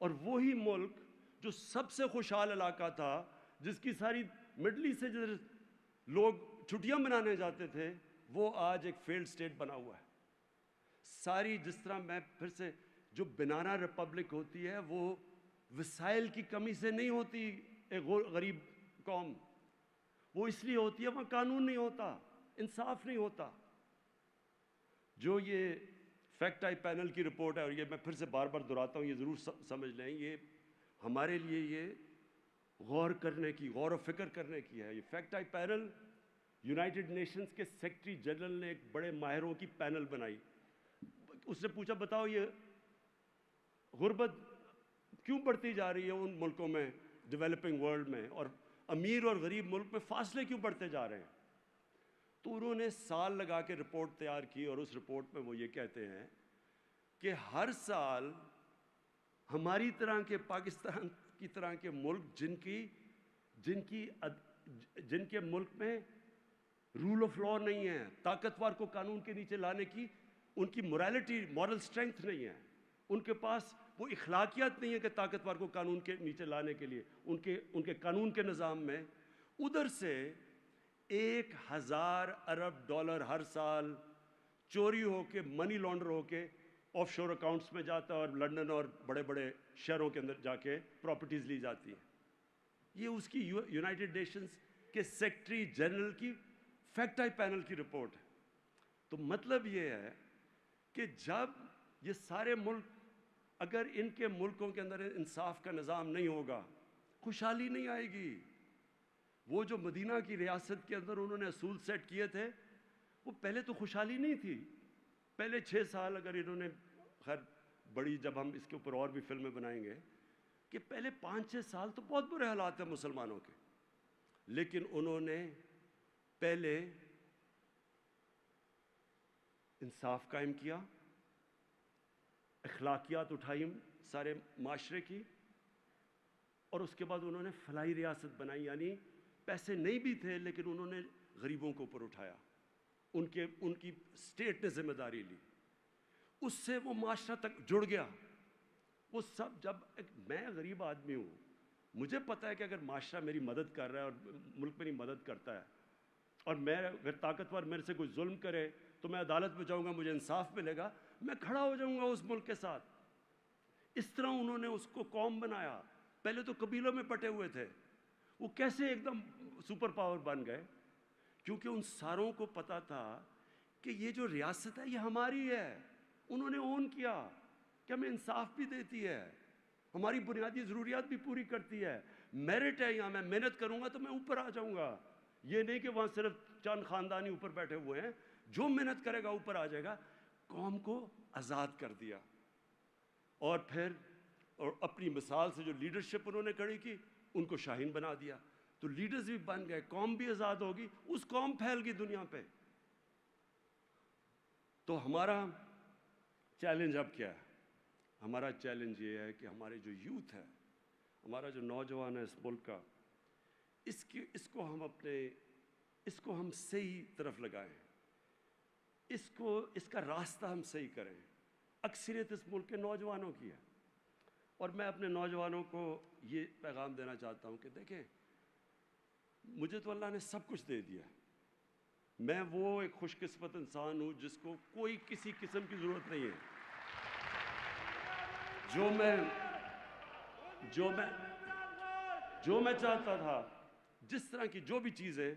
اور وہی ملک جو سب سے خوشحال علاقہ تھا، جس کی ساری مڈل ایسٹ سے لوگ چھٹیاں منانے جاتے تھے، وہ آج ایک فیلڈ سٹیٹ بنا ہوا ہے. ساری جس طرح میں پھر سے جو بنانا ریپبلک ہوتی ہے وہ وسائل کی کمی سے نہیں ہوتی. ایک غریب قوم وہ اس لیے ہوتی ہے وہاں قانون نہیں ہوتا، انصاف نہیں ہوتا. جو یہ فیکٹ آئی پینل کی رپورٹ ہے، اور یہ میں پھر سے بار بار دہراتا ہوں، یہ ضرور سمجھ لیں، یہ ہمارے لیے یہ غور کرنے کی، غور و فکر کرنے کی ہے. یہ fact I panel United nations کے سیکرٹری جنرل نے ایک بڑے ماہروں کی پینل بنائی. اس نے پوچھا بتاؤ یہ غربت کیوں بڑھتی جا رہی ہے ان ملکوں میں، ڈیولپنگ ورلڈ میں، اور امیر اور غریب ملک میں فاصلے کیوں بڑھتے جا رہے ہیں؟ تو انہوں نے سال لگا کے رپورٹ تیار کی، اور اس رپورٹ میں وہ یہ کہتے ہیں کہ ہر سال ہماری طرح کے، پاکستان کی طرح کے ملک جن کے ملک میں رول آف لا نہیں ہے، طاقتور کو قانون کے نیچے لانے کی ان کی مورل سٹرینتھ نہیں ہے، ان کے پاس وہ اخلاقیات نہیں ہے کہ طاقتور کو قانون کے نیچے لانے کے لیے ان کے قانون کے نظام میں ادھر سے 1000 ارب ڈالر ہر سال چوری ہو کے، منی لانڈر ہو کے آف شور اکاؤنٹس میں جاتا ہے، اور لندن اور بڑے بڑے شہروں کے اندر جا کے پراپرٹیز لی جاتی ہیں. یہ اس کی یونائٹڈ نیشنز کے سیکرٹری جنرل کی فیکٹ آئی پینل کی رپورٹ ہے. تو مطلب یہ ہے کہ جب یہ سارے ملک، اگر ان کے ملکوں کے اندر انصاف کا نظام نہیں ہوگا، خوشحالی نہیں آئے گی. وہ جو مدینہ کی ریاست کے اندر انہوں نے اصول سیٹ کیے تھے، وہ پہلے تو خوشحالی نہیں تھی. پہلے 6 سال اگر انہوں نے، خیر بڑی، جب ہم اس کے اوپر اور بھی فلمیں بنائیں گے، کہ پہلے 5-6 سال تو بہت برے حالات ہیں مسلمانوں کے، لیکن انہوں نے پہلے انصاف قائم کیا، اخلاقیات اٹھائی سارے معاشرے کی، اور اس کے بعد انہوں نے فلاحی ریاست بنائی. یعنی پیسے نہیں بھی تھے لیکن انہوں نے غریبوں کو اوپر اٹھایا، ان کی اسٹیٹ نے ذمہ داری لی، اس سے وہ معاشرہ تک جڑ گیا. وہ سب، جب میں غریب آدمی ہوں، مجھے پتہ ہے کہ اگر معاشرہ میری مدد کر رہا ہے اور ملک میری مدد کرتا ہے اور میں اگر طاقتور میرے سے کوئی ظلم کرے تو میں عدالت میں جاؤں گا, مجھے انصاف ملے گا, میں کھڑا ہو جاؤں گا اس ملک کے ساتھ. اس طرح انہوں نے اس کو قوم بنایا. پہلے تو قبیلوں میں بٹے ہوئے تھے, وہ کیسے ایک دم سپر پاور بن گئے؟ کیونکہ ان ساروں کو پتا تھا کہ یہ جو ریاست ہے یہ ہماری ہے. انہوں نے اون کیا کہ ہمیں انصاف بھی دیتی ہے, ہماری بنیادی ضروریات بھی پوری کرتی ہے, میرٹ ہے یہاں, میں محنت کروں گا تو میں اوپر آ جاؤں گا. یہ نہیں کہ وہاں صرف چند خاندانی اوپر بیٹھے ہوئے ہیں, جو محنت کرے گا اوپر آ جائے گا. قوم کو آزاد کر دیا. اور پھر اور اپنی مثال سے جو لیڈرشپ انہوں نے کھڑی کی, ان کو شاہین بنا دیا. تو لیڈرز بھی بن گئے, قوم بھی آزاد ہوگی, اس قوم پھیل گئی دنیا پہ. تو ہمارا چیلنج اب کیا ہے؟ ہمارا چیلنج یہ ہے کہ ہمارے جو یوتھ ہے, ہمارا جو نوجوان ہے اس ملک کا, اس کو ہم صحیح طرف لگائیں, اس کا راستہ ہم صحیح کریں. اکثریت اس ملک کے نوجوانوں کی ہے, اور میں اپنے نوجوانوں کو یہ پیغام دینا چاہتا ہوں کہ دیکھیں, مجھے تو اللہ نے سب کچھ دے دیا. میں وہ ایک خوش قسمت انسان ہوں جس کو کوئی کسی قسم کی ضرورت نہیں ہے. جو میں چاہتا تھا, جس طرح کی جو بھی چیز ہے,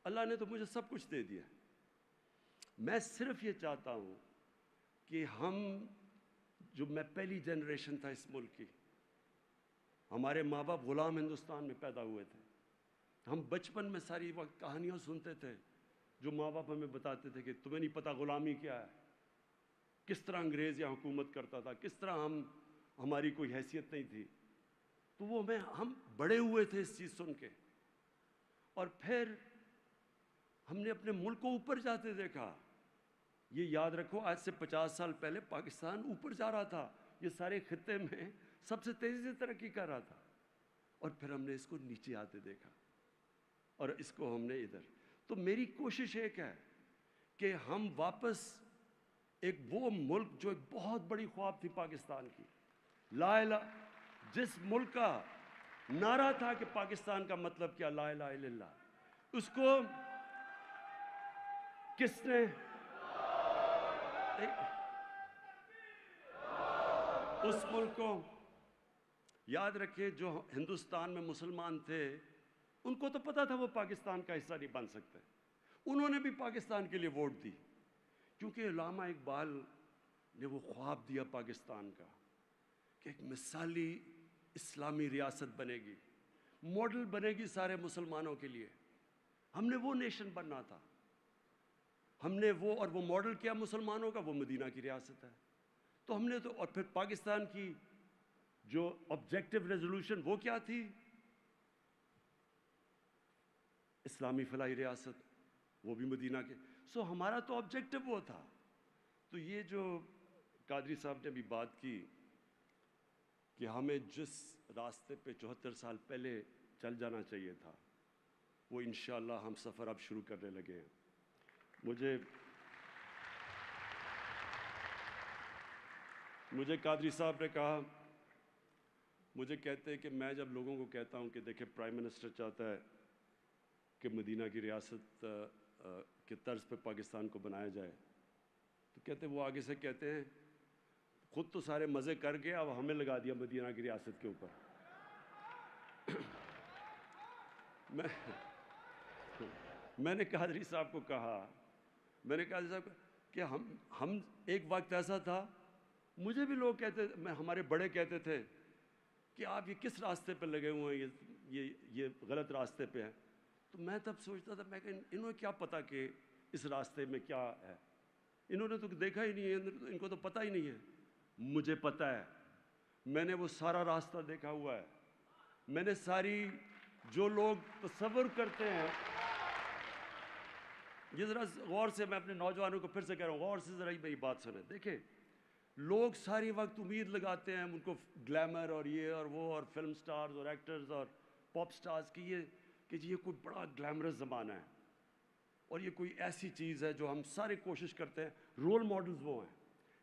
اللہ نے تو مجھے سب کچھ دے دیا. میں صرف یہ چاہتا ہوں کہ میں پہلی جنریشن تھا اس ملک کی, ہمارے ماں باپ غلام ہندوستان میں پیدا ہوئے تھے. ہم بچپن میں ساری وقت کہانیاں سنتے تھے جو ماں باپ ہمیں بتاتے تھے کہ تمہیں نہیں پتہ غلامی کیا ہے, کس طرح انگریز یہاں حکومت کرتا تھا, کس طرح ہماری کوئی حیثیت نہیں تھی. تو ہم بڑے ہوئے تھے اس چیز سن کے. اور پھر ہم نے اپنے ملک کو اوپر جاتے دیکھا. یہ یاد رکھو, آج سے 50 سال پہلے پاکستان اوپر جا رہا تھا, یہ سارے خطے میں سب سے تیزی سے ترقی کر رہا تھا. اور پھر ہم نے اس کو نیچے آتے دیکھا, اور اس کو ہم نے ادھر. تو میری کوشش ایک ہے کہ ہم واپس ایک وہ ملک جو ایک بہت بڑی خواب تھی پاکستان کی, لا الہ, جس ملک کا نعرہ تھا کہ پاکستان کا مطلب کیا, لا الہ الا اللہ, اس کو کس نے اس ملک کو یاد رکھے, جو ہندوستان میں مسلمان تھے ان کو تو پتا تھا وہ پاکستان کا حصہ نہیں بن سکتے. انہوں نے بھی پاکستان کے لیے ووٹ دی, کیونکہ علامہ اقبال نے وہ خواب دیا پاکستان کا کہ ایک مثالی اسلامی ریاست بنے گی, ماڈل بنے گی سارے مسلمانوں کے لیے. ہم نے وہ نیشن بننا تھا, ہم نے اور وہ ماڈل کیا مسلمانوں کا, وہ مدینہ کی ریاست ہے. تو ہم نے اور پھر پاکستان کی جو آبجیکٹو ریزولوشن وہ کیا تھی, اسلامی فلاحی ریاست, وہ بھی مدینہ کے. ہمارا تو آبجیکٹو وہ تھا. تو یہ جو قادری صاحب نے ابھی بات کی کہ ہمیں جس راستے پہ 74 سال پہلے چل جانا چاہیے تھا, وہ انشاءاللہ ہم سفر اب شروع کرنے لگے ہیں. مجھے قادری صاحب نے کہا, مجھے کہتے ہیں کہ میں جب لوگوں کو کہتا ہوں کہ دیکھیں پرائم منسٹر چاہتا ہے کہ مدینہ کی ریاست کے طرز پہ پاکستان کو بنایا جائے, تو کہتے وہ آگے سے کہتے ہیں خود تو سارے مزے کر گئے, اب ہمیں لگا دیا مدینہ کی ریاست کے اوپر. میں نے قادری صاحب کو کہا, کہ ہم ایک وقت ایسا تھا, مجھے بھی لوگ کہتے, ہمارے بڑے کہتے تھے کہ آپ یہ کس راستے پہ لگے ہوئے ہیں, یہ غلط راستے پہ ہیں. تو میں تب سوچتا تھا, میں کہ انہوں نے کیا پتا کہ اس راستے میں کیا ہے, انہوں نے تو دیکھا ہی نہیں ہے, ان کو تو پتہ ہی نہیں ہے. مجھے پتہ ہے, میں نے وہ سارا راستہ دیکھا ہوا ہے. میں نے ساری جو لوگ تصور کرتے ہیں, یہ ذرا غور سے, میں اپنے نوجوانوں کو پھر سے کہہ رہا ہوں, غور سے ذرا میری بات سنیں. دیکھیں, لوگ ساری وقت امید لگاتے ہیں, ان کو گلیمر اور یہ اور وہ اور فلم سٹارز اور ایکٹرز اور پاپ سٹارز کی یہ کوئی بڑا گلیمرس زمانہ ہے, اور یہ کوئی ایسی چیز ہے جو ہم سارے کوشش کرتے ہیں. رول ماڈلز وہ ہیں,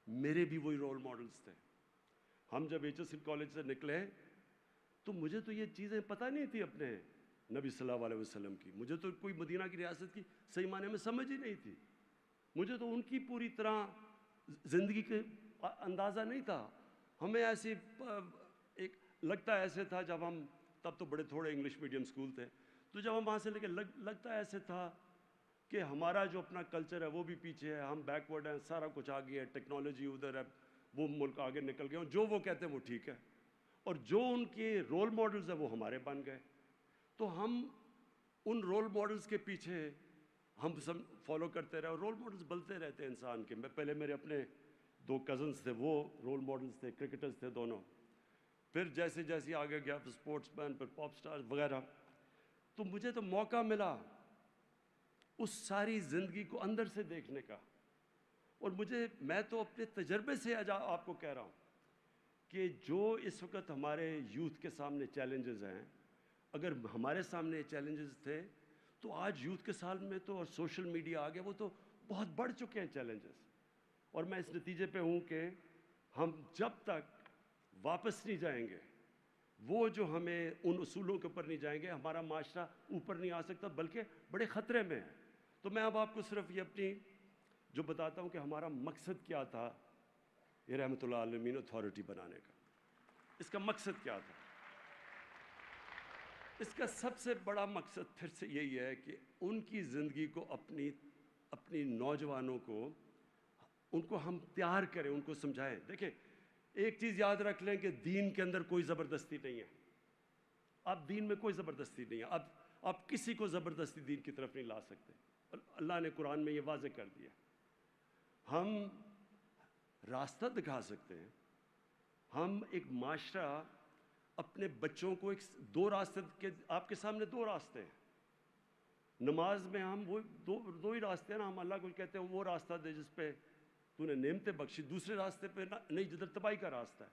میرے بھی وہی رول ماڈلز تھے. ہم جب HSN کالج سے نکلے تو مجھے تو یہ چیزیں پتہ نہیں تھی اپنے نبی صلی اللہ علیہ وسلم کی. مجھے تو کوئی مدینہ کی ریاست کی صحیح معنی میں سمجھ ہی نہیں تھی. مجھے تو ان کی پوری طرح زندگی کے اندازہ نہیں تھا. ہمیں ایسی ایک لگتا ایسے تھا جب ہم, تب تو بڑے تھوڑے انگلش میڈیم اسکول تھے, تو جب ہم وہاں سے لے کے لگتا ایسے تھا کہ ہمارا جو اپنا کلچر ہے وہ بھی پیچھے ہے, ہم بیکورڈ ہیں, سارا کچھ آگے ہے, ٹیکنالوجی ادھر ہے, وہ ملک آگے نکل گئے, جو وہ کہتے ہیں وہ ٹھیک ہے, اور جو ان کے رول ماڈلز ہیں وہ ہمارے بن گئے. تو ہم ان رول ماڈلز کے پیچھے ہم سب فالو کرتے رہے, اور رول ماڈلز بنتے رہتے ہیں انسان کے. میں پہلے میرے اپنے 2 کزنس تھے, وہ رول ماڈلز تھے, کرکٹرز تھے دونوں. پھر جیسے جیسے آگے گیا پھر اسپورٹس مین, پھر پاپ اسٹار وغیرہ. تو مجھے تو موقع ملا اس ساری زندگی کو اندر سے دیکھنے کا. اور میں تو اپنے تجربے سے آپ کو کہہ رہا ہوں کہ جو اس وقت ہمارے یوتھ کے سامنے چیلنجز ہیں, اگر ہمارے سامنے چیلنجز تھے تو آج یوتھ کے سال میں تو, اور سوشل میڈیا آ گیا, وہ تو بہت بڑھ چکے ہیں چیلنجز. اور میں اس نتیجے پہ ہوں کہ ہم جب تک واپس نہیں جائیں گے, وہ جو ہمیں ان اصولوں کے اوپر نہیں جائیں گے, ہمارا معاشرہ اوپر نہیں آ سکتا, بلکہ بڑے خطرے میں ہے. تو میں اب آپ کو صرف یہ اپنی جو بتاتا ہوں کہ ہمارا مقصد کیا تھا یہ رحمت اللہ عالمین اتھارٹی بنانے کا. اس کا مقصد کیا تھا؟ اس کا سب سے بڑا مقصد پھر سے یہی ہے کہ ان کی زندگی کو, اپنی نوجوانوں کو, ان کو ہم تیار کریں, ان کو سمجھائیں. دیکھیں ایک چیز یاد رکھ لیں کہ دین کے اندر کوئی زبردستی نہیں ہے. اب دین میں کوئی زبردستی نہیں ہے. اب آپ کسی کو زبردستی دین کی طرف نہیں لا سکتے. اللہ نے قرآن میں یہ واضح کر دیا. ہم راستہ دکھا سکتے ہیں. ہم ایک معاشرہ اپنے بچوں کو 2 راستے کے, آپ کے سامنے 2 راستے ہیں. نماز میں ہم وہ دو ہی راستے ہیں نا. ہم اللہ کو کہتے ہیں وہ راستہ دے جس پہ تو نے نعمتیں بخشی, دوسرے راستے پہ نہیں جدھر تباہی کا راستہ ہے.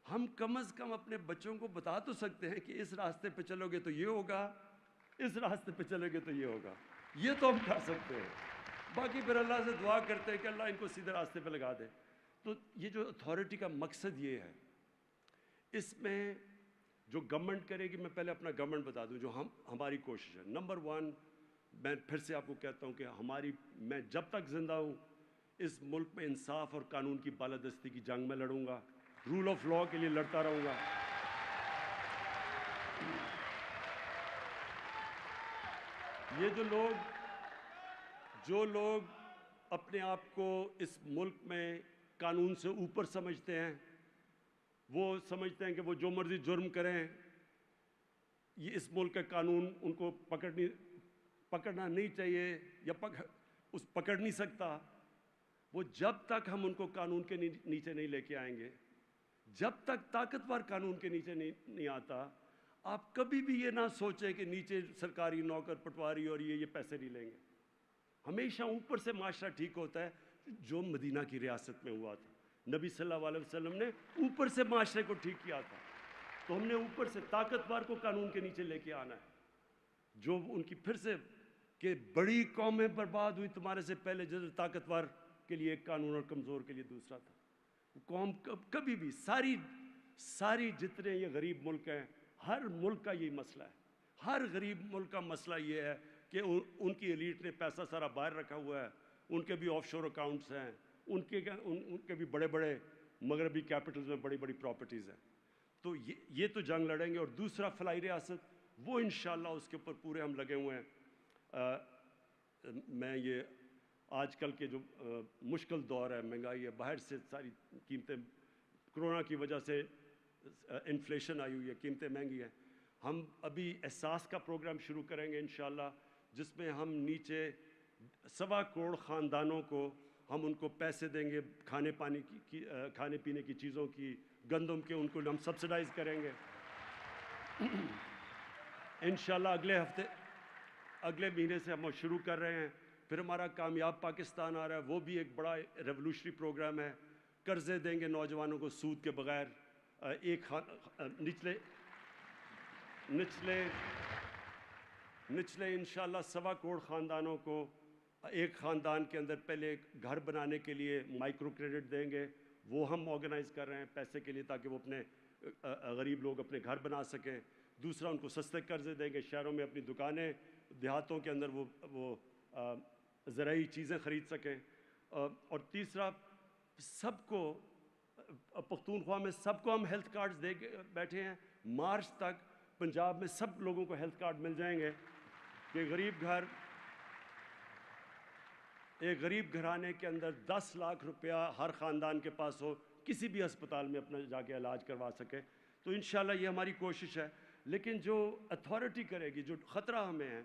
ہم کم از کم اپنے بچوں کو بتا تو سکتے ہیں کہ اس راستے پہ چلو گے تو یہ ہوگا, اس راستے پہ چلو گے تو یہ ہوگا. یہ تو ہم کر سکتے ہیں. باقی پھر اللہ سے دعا کرتے ہیں کہ اللہ ان کو سیدھے راستے پہ لگا دے. تو یہ جو اتھارٹی کا مقصد یہ ہے, اس میں جو گورنمنٹ کرے گی, میں پہلے اپنا گورنمنٹ بتا دوں جو ہماری کوشش ہے. نمبر 1, میں پھر سے آپ کو کہتا ہوں کہ میں جب تک زندہ ہوں اس ملک میں انصاف اور قانون کی بالادستی کی جنگ میں لڑوں گا, رول آف لاء کے لیے لڑتا رہوں گا. یہ جو لوگ اپنے آپ کو اس ملک میں قانون سے اوپر سمجھتے ہیں, وہ سمجھتے ہیں کہ وہ جو مرضی جرم کریں, یہ اس ملک کا قانون ان کو پکڑنا نہیں چاہیے یا پکڑ نہیں سکتا. وہ جب تک ہم ان کو قانون کے نیچے نہیں لے کے آئیں گے, جب تک طاقتور قانون کے نیچے نہیں آتا, آپ کبھی بھی یہ نہ سوچیں کہ نیچے سرکاری نوکر پٹواری اور یہ پیسے نہیں لیں گے. ہمیشہ اوپر سے معاشرہ ٹھیک ہوتا ہے, جو مدینہ کی ریاست میں ہوا تھا. نبی صلی اللہ علیہ وسلم نے اوپر سے معاشرے کو ٹھیک کیا تھا. تو ہم نے اوپر سے طاقتور کو قانون کے نیچے لے کے آنا ہے. جو ان کی پھر سے کہ بڑی قومیں برباد ہوئی تمہارے سے پہلے, جدھر طاقتور کے لیے ایک قانون اور کمزور کے لیے دوسرا تھا. قوم کبھی بھی ساری جتنے یہ غریب ملک ہیں, ہر ملک کا یہی مسئلہ ہے. ہر غریب ملک کا مسئلہ یہ ہے کہ ان کی ایلیٹ نے پیسہ سارا باہر رکھا ہوا ہے. ان کے بھی آف شور اکاؤنٹس ہیں, ان کے بھی بڑے بڑے مغربی کیپٹلز میں بڑی بڑی پراپرٹیز ہیں. تو یہ تو جنگ لڑیں گے. اور دوسرا فلاحی ریاست, وہ انشاءاللہ اس کے اوپر پورے ہم لگے ہوئے ہیں. میں یہ آج کل کے جو مشکل دور ہے, مہنگائی ہے, باہر سے ساری قیمتیں, کرونا کی وجہ سے انفلیشن آئی ہوئی ہے, قیمتیں مہنگی ہیں. ہم ابھی احساس کا پروگرام شروع کریں گے انشاءاللہ, جس میں ہم نیچے 1.25 کروڑ خاندانوں کو ہم ان کو پیسے دیں گے, کھانے پینے کی چیزوں کی, گندم کے, ان کو ہم سبسڈائز کریں گے انشاءاللہ. اگلے مہینے سے ہم شروع کر رہے ہیں. پھر ہمارا کامیاب پاکستان آ رہا ہے, وہ بھی ایک بڑا ریولوشنری پروگرام ہے. قرضے دیں گے نوجوانوں کو سود کے بغیر. نچلے انشاءاللہ 1.25 کروڑ خاندانوں کو ایک خاندان کے اندر پہلے گھر بنانے کے لیے مائکرو کریڈٹ دیں گے. وہ ہم آرگنائز کر رہے ہیں پیسے کے لیے تاکہ وہ اپنے غریب لوگ اپنے گھر بنا سکیں. دوسرا ان کو سستے قرضے دیں گے, شہروں میں اپنی دکانیں, دیہاتوں کے اندر وہ زرعی چیزیں خرید سکیں. اور تیسرا سب کو پختونخوا میں سب کو ہم ہیلتھ کارڈز دے کے بیٹھے ہیں. مارچ تک پنجاب میں سب لوگوں کو ہیلتھ کارڈ مل جائیں گے کہ ایک غریب گھرانے کے اندر 10 لاکھ روپیہ ہر خاندان کے پاس ہو, کسی بھی ہسپتال میں اپنا جا کے علاج کروا سکے. تو انشاءاللہ یہ ہماری کوشش ہے. لیکن جو اتھارٹی کرے گی, جو خطرہ ہمیں ہے,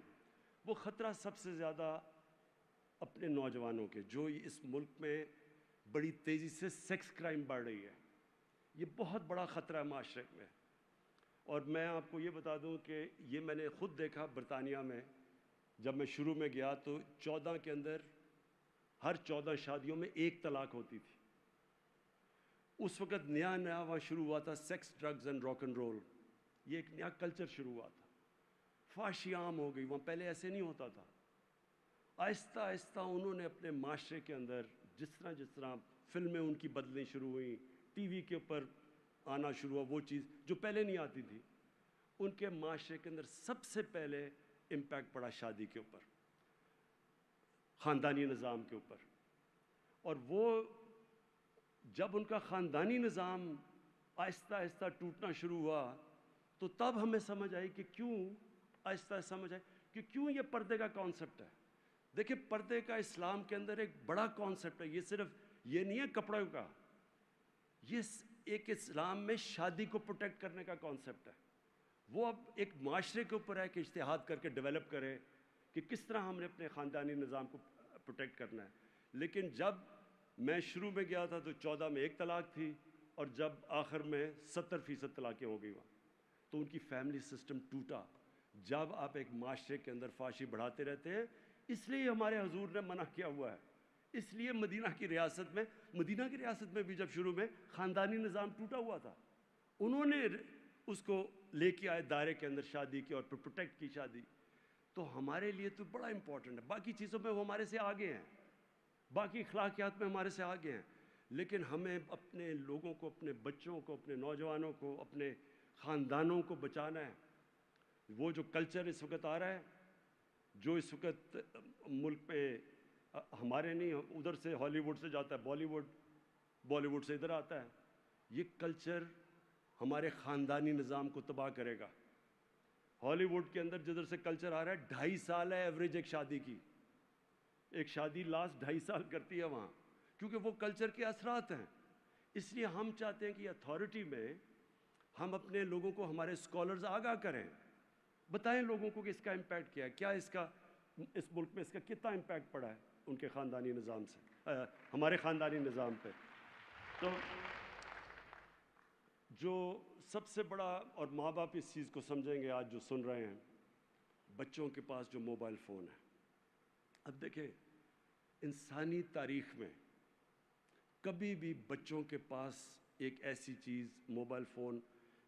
وہ خطرہ سب سے زیادہ اپنے نوجوانوں کے, جو اس ملک میں بڑی تیزی سے سیکس کرائم بڑھ رہی ہے. یہ بہت بڑا خطرہ ہے معاشرے میں. اور میں آپ کو یہ بتا دوں کہ یہ میں نے خود دیکھا برطانیہ میں. جب میں شروع میں گیا تو 14 کے اندر ہر 14 شادیوں میں 1 طلاق ہوتی تھی. اس وقت نیا وہاں شروع ہوا تھا sex, drugs and rock and roll. یہ ایک نیا کلچر شروع ہوا تھا. فحاشی عام ہو گئی وہاں, پہلے ایسے نہیں ہوتا تھا. آہستہ آہستہ انہوں نے اپنے معاشرے کے اندر جس طرح فلمیں ان کی بدلنی شروع ہوئیں, ٹی وی کے اوپر آنا شروع ہوا, وہ چیز جو پہلے نہیں آتی تھی, ان کے معاشرے کے اندر سب سے پہلے امپیکٹ پڑا شادی کے اوپر, خاندانی نظام کے اوپر. اور وہ جب ان کا خاندانی نظام آہستہ آہستہ ٹوٹنا شروع ہوا تو تب ہمیں سمجھ آئی کہ کیوں یہ پردے کا کانسیپٹ ہے. دیکھیں, پردے کا اسلام کے اندر ایک بڑا کانسیپٹ ہے. یہ صرف یہ نہیں ہے کپڑوں کا, یہ ایک اسلام میں شادی کو پروٹیکٹ کرنے کا کانسیپٹ ہے. وہ اب ایک معاشرے کے اوپر ہے کہ اجتہاد کر کے ڈیولپ کرے کہ کس طرح ہم نے اپنے خاندانی نظام کو پروٹیکٹ کرنا ہے. لیکن جب میں شروع میں گیا تھا تو 14 میں 1 طلاق تھی, اور جب آخر میں 70% طلاقیں ہو گئی وہاں, تو ان کی فیملی سسٹم ٹوٹا. جب آپ ایک معاشرے کے اندر فحاشی بڑھاتے رہتے ہیں, اس لیے ہمارے حضور نے منع کیا ہوا ہے. اس لیے مدینہ کی ریاست میں بھی جب شروع میں خاندانی نظام ٹوٹا ہوا تھا, انہوں نے اس کو لے کے آئے دائرے کے اندر شادی کی اور پروٹیکٹ کی شادی. تو ہمارے لیے تو بڑا امپورٹنٹ ہے. باقی چیزوں میں وہ ہمارے سے آگے ہیں, باقی اخلاقیات میں ہمارے سے آگے ہیں, لیکن ہمیں اپنے لوگوں کو, اپنے بچوں کو, اپنے نوجوانوں کو, اپنے خاندانوں کو بچانا ہے. وہ جو کلچر اس وقت آ رہا ہے, جو اس وقت ملک میں ہمارے نہیں, ادھر سے ہالی ووڈ سے جاتا ہے بالی ووڈ سے ادھر آتا ہے, یہ کلچر ہمارے خاندانی نظام کو تباہ کرے گا. ہالی ووڈ کے اندر جدھر سے کلچر آ رہا ہے, 2.5 سال ہے ایوریج ایک شادی کی. ایک شادی لاسٹ 2.5 سال کرتی ہے وہاں, کیونکہ وہ کلچر کے اثرات ہیں. اس لیے ہم چاہتے ہیں کہ اتھارٹی میں ہم اپنے لوگوں کو, ہمارے اسکالرز آگاہ کریں, بتائیں لوگوں کو کہ اس کا امپیکٹ کیا ہے, کیا اس ملک میں اس کا کتنا امپیکٹ پڑا ہے ان کے خاندانی نظام سے, ہمارے خاندانی نظام پہ. تو جو سب سے بڑا, اور ماں باپ اس چیز کو سمجھیں گے آج جو سن رہے ہیں, بچوں کے پاس جو موبائل فون ہے. اب دیکھیں, انسانی تاریخ میں کبھی بھی بچوں کے پاس ایک ایسی چیز موبائل فون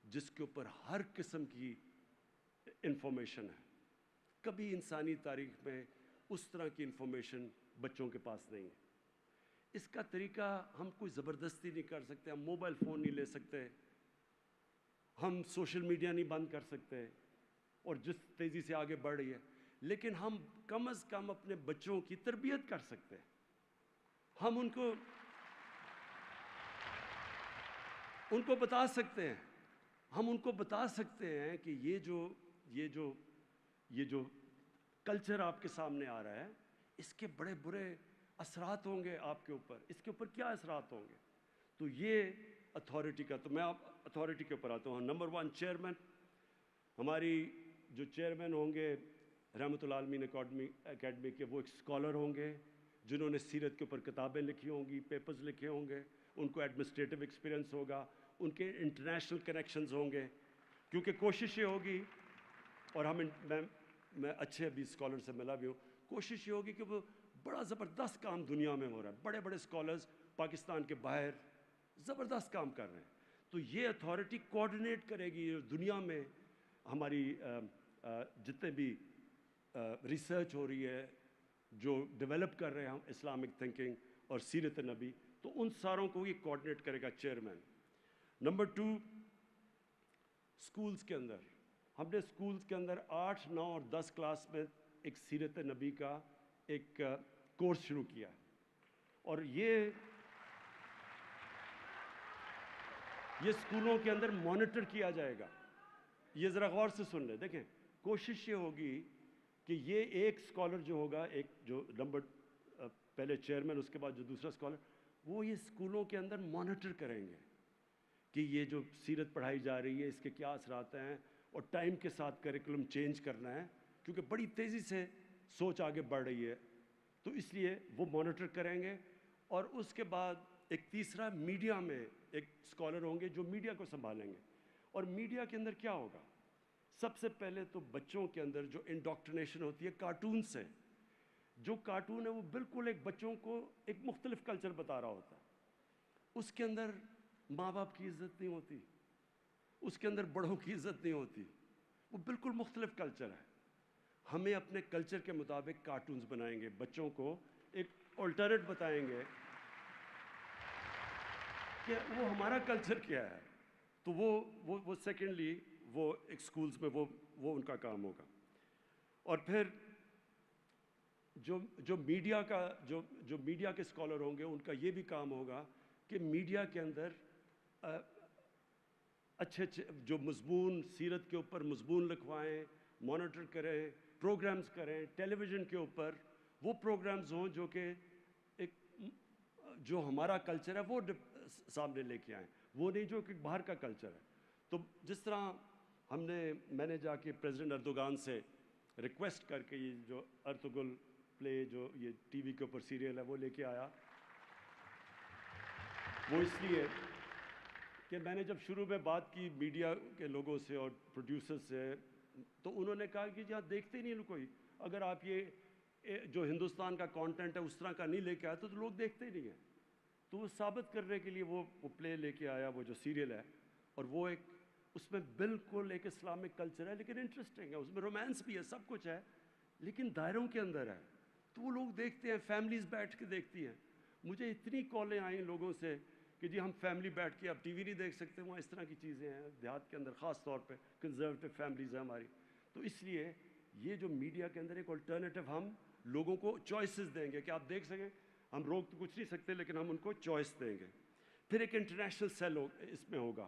جس کے اوپر ہر قسم کی انفارمیشن ہے, کبھی انسانی تاریخ میں اس طرح کی انفارمیشن بچوں کے پاس نہیں ہے. اس کا طریقہ ہم کوئی زبردستی نہیں کر سکتے, ہم موبائل فون نہیں لے سکتے, ہم سوشل میڈیا نہیں بند کر سکتے, اور جس تیزی سے آگے بڑھ رہی ہے, لیکن ہم کم از کم اپنے بچوں کی تربیت کر سکتے ہیں. ہم ان کو بتا سکتے ہیں, ہم ان کو بتا سکتے ہیں کہ یہ جو کلچر آپ کے سامنے آ رہا ہے, اس کے بڑے برے اثرات ہوں گے آپ کے اوپر, اس کے اوپر کیا اثرات ہوں گے. تو یہ اتھارٹی کا, تو میں اتھارٹی کے اوپر آتا ہوں. نمبر 1 چیئرمین, ہماری جو چیئرمین ہوں گے رحمۃ اللہ عالمین اکیڈمی کے, وہ ایک اسکالر ہوں گے جنہوں نے سیرت کے اوپر کتابیں لکھی ہوں گی, پیپرز لکھے ہوں گے, ان کو ایڈمنسٹریٹو ایکسپیرینس ہوگا, ان کے انٹرنیشنل کنیکشنز ہوں گے. کیونکہ کوشش یہ ہوگی, اور میں اچھے ابھی اسکالر سے ملا بھی ہوں, کوشش یہ ہوگی کہ وہ بڑا زبردست کام دنیا میں ہو رہا ہے, بڑے بڑے اسکالرز پاکستان کے باہر زبردست کام کر رہے ہیں. تو یہ اتھارٹی کوآرڈینیٹ کرے گی دنیا میں ہماری جتنے بھی ریسرچ ہو رہی ہے, جو ڈیولپ کر رہے ہیں ہم اسلامک تھنکنگ اور سیرت نبی, تو ان ساروں کو یہ کوآرڈینیٹ کرے گا چیئرمین. نمبر 2، اسکولس کے اندر ہم نے اسکولس کے اندر 8، 9 اور 10 کلاس میں ایک سیرت نبی کا ایک کورس شروع کیا ہے، اور یہ اسکولوں کے اندر مانیٹر کیا جائے گا. یہ ذرا غور سے سن لیں. دیکھیں، کوشش یہ ہوگی کہ یہ ایک اسکالر جو ہوگا، ایک جو نمبر پہلے چیئرمین، اس کے بعد جو دوسرا اسکالر، وہ یہ اسکولوں کے اندر مانیٹر کریں گے کہ یہ جو سیرت پڑھائی جا رہی ہے اس کے کیا اثرات ہیں، اور ٹائم کے ساتھ کریکولم چینج کرنا ہے کیونکہ بڑی تیزی سے سوچ آگے بڑھ رہی ہے، تو اس لیے وہ مانیٹر کریں گے. اور اس کے بعد ایک تیسرا، میڈیا میں ایک اسکالر ہوں گے جو میڈیا کو سنبھالیں گے. اور میڈیا کے اندر کیا ہوگا؟ سب سے پہلے تو بچوں کے اندر جو انڈاکٹرینیشن ہوتی ہے کارٹون سے، جو کارٹون ہے وہ بالکل ایک بچوں کو ایک مختلف کلچر بتا رہا ہوتا ہے. اس کے اندر ماں باپ کی عزت نہیں ہوتی، اس کے اندر بڑوں کی عزت نہیں ہوتی، وہ بالکل مختلف کلچر ہے. ہمیں اپنے کلچر کے مطابق کارٹونز بنائیں گے، بچوں کو ایک الٹرنیٹ بتائیں گے کہ وہ ہمارا کلچر کیا ہے. تو وہ سیکنڈلی وہ ایک سکولز میں وہ ان کا کام ہوگا. اور پھر جو میڈیا کا جو میڈیا کے اسکالر ہوں گے ان کا یہ بھی کام ہوگا کہ میڈیا کے اندر اچھے جو مضمون سیرت کے اوپر مضمون لکھوائیں، مانیٹر کریں، پروگرامز کریں ٹیلی ویژن کے اوپر. وہ پروگرامز ہوں جو کہ ایک جو ہمارا کلچر ہے وہ سامنے لے کے آئیں، وہ نہیں جو کہ باہر کا کلچر ہے. تو جس طرح میں نے جا کے پریزیڈنٹ اردوغان سے ریکویسٹ کر کے یہ جو ارطغرل پلے جو یہ ٹی وی کے اوپر سیریل ہے وہ لے کے آیا، وہ اس لیے کہ میں نے جب شروع میں بات کی میڈیا کے لوگوں سے اور پروڈیوسر سے، تو انہوں نے کہا کہ یہاں دیکھتے نہیں کوئی، اگر آپ یہ جو ہندوستان کا کانٹینٹ ہے اس طرح کا نہیں لے کے آئے تو لوگ دیکھتے ہی نہیں ہیں. تو وہ ثابت کرنے کے لیے وہ پلے لے کے آیا، وہ جو سیریل ہے، اور وہ ایک اس میں بالکل ایک اسلامک کلچر ہے لیکن انٹرسٹنگ ہے، اس میں رومانس بھی ہے، سب کچھ ہے لیکن دائروں کے اندر ہے. تو وہ لوگ دیکھتے ہیں، فیملیز بیٹھ کے دیکھتی ہیں. مجھے اتنی کالیں آئیں لوگوں سے کہ جی ہم فیملی بیٹھ کے اب ٹی وی نہیں دیکھ سکتے، وہاں اس طرح کی چیزیں ہیں دیہات کے اندر، خاص طور پہ کنزرویٹو فیملیز ہیں ہماری. تو اس لیے یہ جو میڈیا کے اندر ایک الٹرنیٹو ہم لوگوں کو چوائسز دیں گے کہ آپ دیکھ سکیں، ہم روک تو کچھ نہیں سکتے لیکن ہم ان کو چوائس دیں گے. پھر ایک انٹرنیشنل سیل اس میں ہوگا.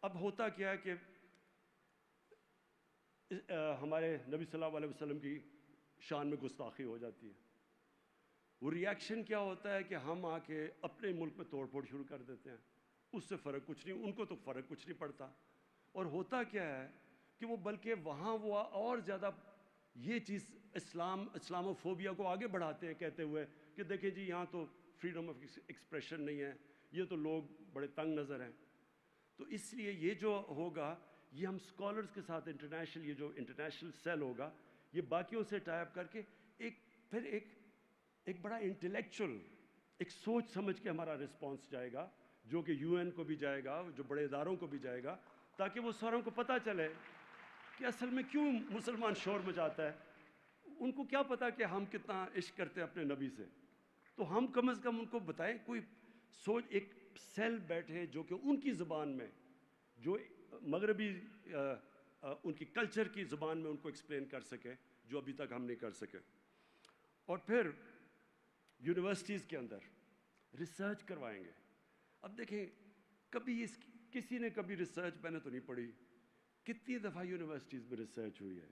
اب ہوتا کیا ہے کہ ہمارے نبی صلی اللہ علیہ وسلم کی شان میں گستاخی ہو جاتی ہے. وہ ریاکشن کیا ہوتا ہے کہ ہم آ کے اپنے ملک میں توڑ پھوڑ شروع کر دیتے ہیں، اس سے فرق کچھ نہیں، ان کو تو فرق کچھ نہیں پڑتا. اور ہوتا کیا ہے کہ وہ بلکہ وہاں وہ اور زیادہ یہ چیز اسلامو فوبیا کو آگے بڑھاتے ہیں، کہتے ہوئے کہ دیکھیں جی یہاں تو فریڈم آف ایکسپریشن نہیں ہے، یہ تو لوگ بڑے تنگ نظر ہیں. تو اس لیے یہ جو ہوگا یہ ہم اسکالرس کے ساتھ انٹرنیشنل، یہ جو انٹرنیشنل سیل ہوگا یہ باقیوں سے ٹائی اپ کر کے پھر ایک بڑا انٹلیکچوئل ایک سوچ سمجھ کے ہمارا رسپانس جائے گا، جو کہ یو این کو بھی جائے گا، جو بڑے اداروں کو بھی جائے گا، تاکہ وہ ساروں کو پتہ چلے کہ اصل میں کیوں مسلمان شور مچاتا ہے. ان کو کیا پتا کہ ہم کتنا عشق کرتے ہیں اپنے نبی سے. تو ہم کم از کم ان کو بتائیں، کوئی سوچ، ایک سیل بیٹھے جو کہ ان کی زبان میں، جو مغربی ان کی کلچر کی زبان میں ان کو ایکسپلین کر سکے، جو ابھی تک ہم نہیں کر سکے. اور پھر یونیورسٹیز کے اندر ریسرچ کروائیں گے. اب دیکھیں کبھی کسی نے کبھی ریسرچ، میں نے تو نہیں پڑھی، کتنی دفعہ یونیورسٹیز میں ریسرچ ہوئی ہے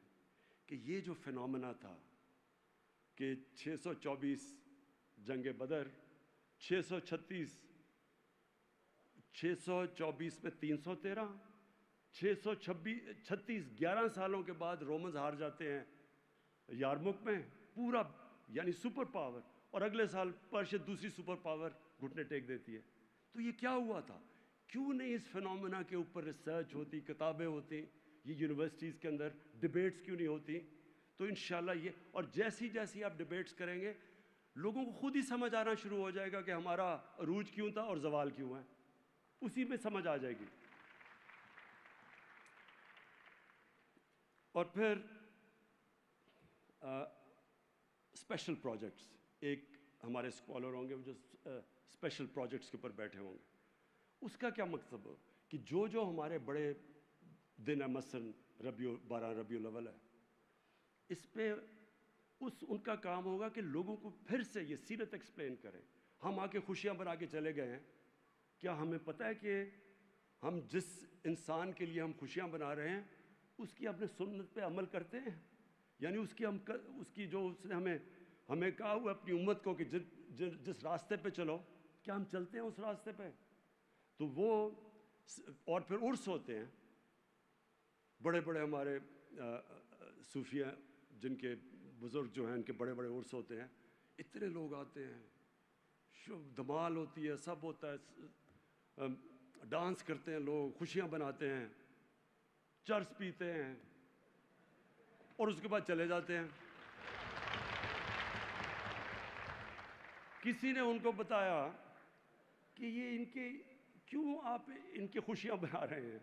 کہ یہ جو فینومینا تھا کہ 624 جنگ بدر، 636 میں 313، 636 11 سالوں کے بعد رومنز ہار جاتے ہیں یارمک میں، پورا یعنی سپر پاور، اور اگلے سال پرشیا دوسری سپر پاور گھٹنے ٹیک دیتی ہے. تو یہ کیا ہوا تھا؟ کیوں نہیں اس فینومینا کے اوپر ریسرچ ہوتی، کتابیں ہوتی، یہ یونیورسٹیز کے اندر ڈیبیٹس کیوں نہیں ہوتی؟ تو انشاءاللہ یہ، اور جیسی آپ ڈیبیٹس کریں گے لوگوں کو خود ہی سمجھ آنا شروع ہو جائے گا کہ ہمارا عروج کیوں تھا اور زوال کیوں ہے، اسی میں سمجھ آ جائے گی. اور پھر اسپیشل پروجیکٹس، ایک ہمارے اسکالر ہوں گے جو اسپیشل پروجیکٹس کے اوپر بیٹھے ہوں گے۔ اس کا کیا مقصد ہو کہ جو ہمارے بڑے دن ہے، مثلاً 12 ربیع الاول ہے، اس پہ ان کا کام ہوگا کہ لوگوں کو پھر سے یہ سیرت ایکسپلین کریں۔ ہم آ کے خوشیاں بنا کے چلے گئے ہیں، کیا ہمیں پتہ ہے کہ ہم جس انسان کے لیے ہم خوشیاں بنا رہے ہیں اس کی اپنے سنت پہ عمل کرتے ہیں؟ یعنی اس کی جو اس نے ہمیں کہا ہوا اپنی امت کو کہ جس راستے پہ چلو، کیا ہم چلتے ہیں اس راستے پہ؟ تو وہ اور پھر عرس ہوتے ہیں، بڑے بڑے ہمارے صوفیہ جن کے بزرگ جو ہیں ان کے بڑے بڑے عرس ہوتے ہیں، اتنے لوگ آتے ہیں، دھمال ہوتی ہے، سب ہوتا ہے، ڈانس کرتے ہیں لوگ، خوشیاں بناتے ہیں، چرس پیتے ہیں اور اس کے بعد چلے جاتے ہیں۔ کسی نے ان کو بتایا کہ یہ کیوں آپ ان کی خوشیاں بنا رہے ہیں؟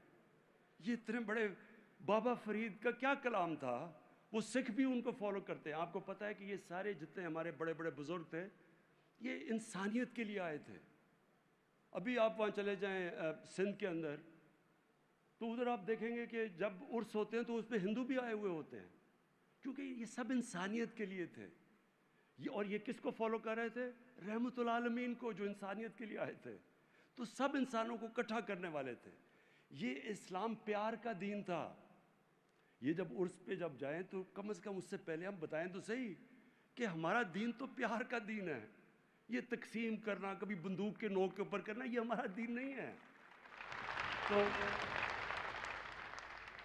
یہ اتنے بڑے بابا فرید کا کیا کلام تھا، وہ سکھ بھی ان کو فالو کرتے ہیں۔ آپ کو پتہ ہے کہ یہ سارے جتنے ہمارے بڑے بڑے بزرگ تھے یہ انسانیت کے لیے آئے تھے۔ ابھی آپ وہاں چلے جائیں سندھ کے اندر تو ادھر آپ دیکھیں گے کہ جب عرس ہوتے ہیں تو اس میں ہندو بھی آئے ہوئے ہوتے ہیں، کیونکہ یہ سب انسانیت کے لیے تھے۔ اور یہ کس کو فالو کر رہے تھے؟ رحمت العالمین کو، جو انسانیت کے لیے آئے تھے۔ تو سب انسانوں کو اکٹھا کرنے والے تھے۔ یہ اسلام پیار کا دین تھا۔ یہ جب عرس پہ جب جائیں تو کم از کم اس سے پہلے ہم بتائیں تو صحیح کہ ہمارا دین تو پیار کا دین ہے۔ یہ تقسیم کرنا، کبھی بندوق کے نوک کے اوپر کرنا، یہ ہمارا دین نہیں ہے۔ تو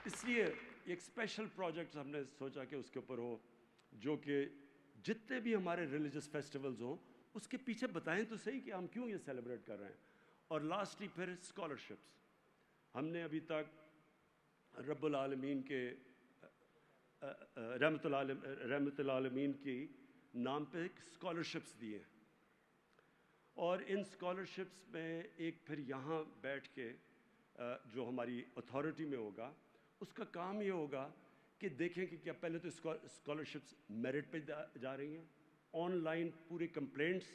اس لیے ایک اسپیشل پروجیکٹ ہم نے سوچا کہ اس کے اوپر ہو، جو کہ جتنے بھی ہمارے ریلیجس فیسٹیولز ہوں اس کے پیچھے بتائیں تو صحیح کہ ہم کیوں یہ سیلیبریٹ کر رہے ہیں۔ اور لاسٹلی پھر اسکالرشپس، ہم نے ابھی تک رب العالمین کے رحمت العالمین کی نام پہ اسکالرشپس دیے ہیں، اور ان اسکالرشپس میں ایک پھر یہاں بیٹھ کے جو ہماری اتھارٹی میں ہوگا اس کا کام یہ ہوگا کہ دیکھیں کہ کیا پہلے تو اسکالرشپس میرٹ پہ جا رہی ہیں، آن لائن پورے کمپلینٹس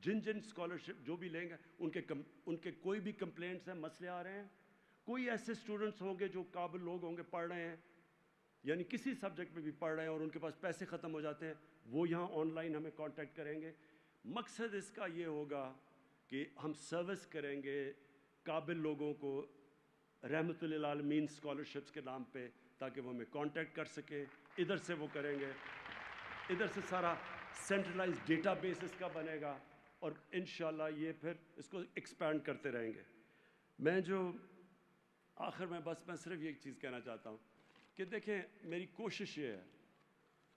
جن اسکالرشپ جو بھی لیں گے ان کے کوئی بھی کمپلینٹس ہیں، مسئلے آ رہے ہیں، کوئی ایسے اسٹوڈنٹس ہوں گے جو قابل لوگ ہوں گے، پڑھ رہے ہیں، یعنی کسی سبجیکٹ میں بھی پڑھ رہے ہیں اور ان کے پاس پیسے ختم ہو جاتے ہیں، وہ یہاں آن لائن ہمیں کانٹیکٹ کریں گے۔ مقصد اس کا یہ ہوگا کہ ہم سروس کریں گے قابل لوگوں کو رحمت للعالمین اسکالرشپس کے نام پہ، تاکہ وہ ہمیں کانٹیکٹ کر سکیں۔ ادھر سے وہ کریں گے، ادھر سے سارا سینٹرلائز ڈیٹا بیس اس کا بنے گا، اور انشاءاللہ یہ پھر اس کو ایکسپینڈ کرتے رہیں گے۔ میں آخر میں صرف یہ ایک چیز کہنا چاہتا ہوں کہ دیکھیں، میری کوشش یہ ہے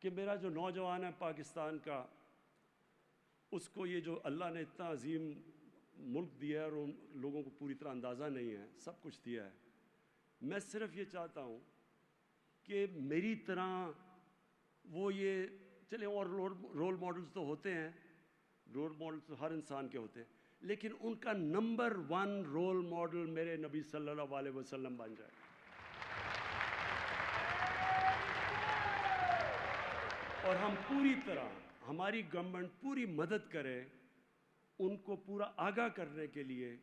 کہ میرا جو نوجوان ہے پاکستان کا، اس کو یہ جو اللہ نے اتنا عظیم ملک دیا ہے اور ان لوگوں کو پوری طرح اندازہ نہیں ہے، سب کچھ دیا ہے، میں صرف یہ چاہتا ہوں کہ میری طرح وہ یہ چلیں، اور رول ماڈلز تو ہوتے ہیں، رول ماڈلز تو ہر انسان کے ہوتے ہیں، لیکن ان کا نمبر 1 رول ماڈل میرے نبی صلی اللہ علیہ وسلم بن جائے۔ اور ہم پوری طرح، ہماری گورنمنٹ پوری مدد کرے ان کو پورا آگاہ کرنے کے لیے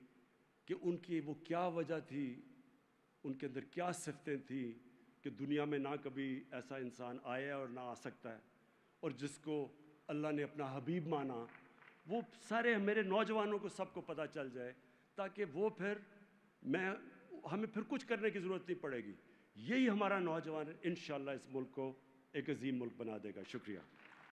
کہ ان کی وہ کیا وجہ تھی، ان کے اندر کیا صفتیں تھیں کہ دنیا میں نہ کبھی ایسا انسان آیا اور نہ آ سکتا ہے، اور جس کو اللہ نے اپنا حبیب مانا، وہ سارے میرے نوجوانوں کو سب کو پتہ چل جائے، تاکہ وہ پھر ہمیں پھر کچھ کرنے کی ضرورت نہیں پڑے گی۔ یہی ہمارا نوجوان انشاءاللہ اس ملک کو ایک عظیم ملک بنا دے گا۔ شکریہ۔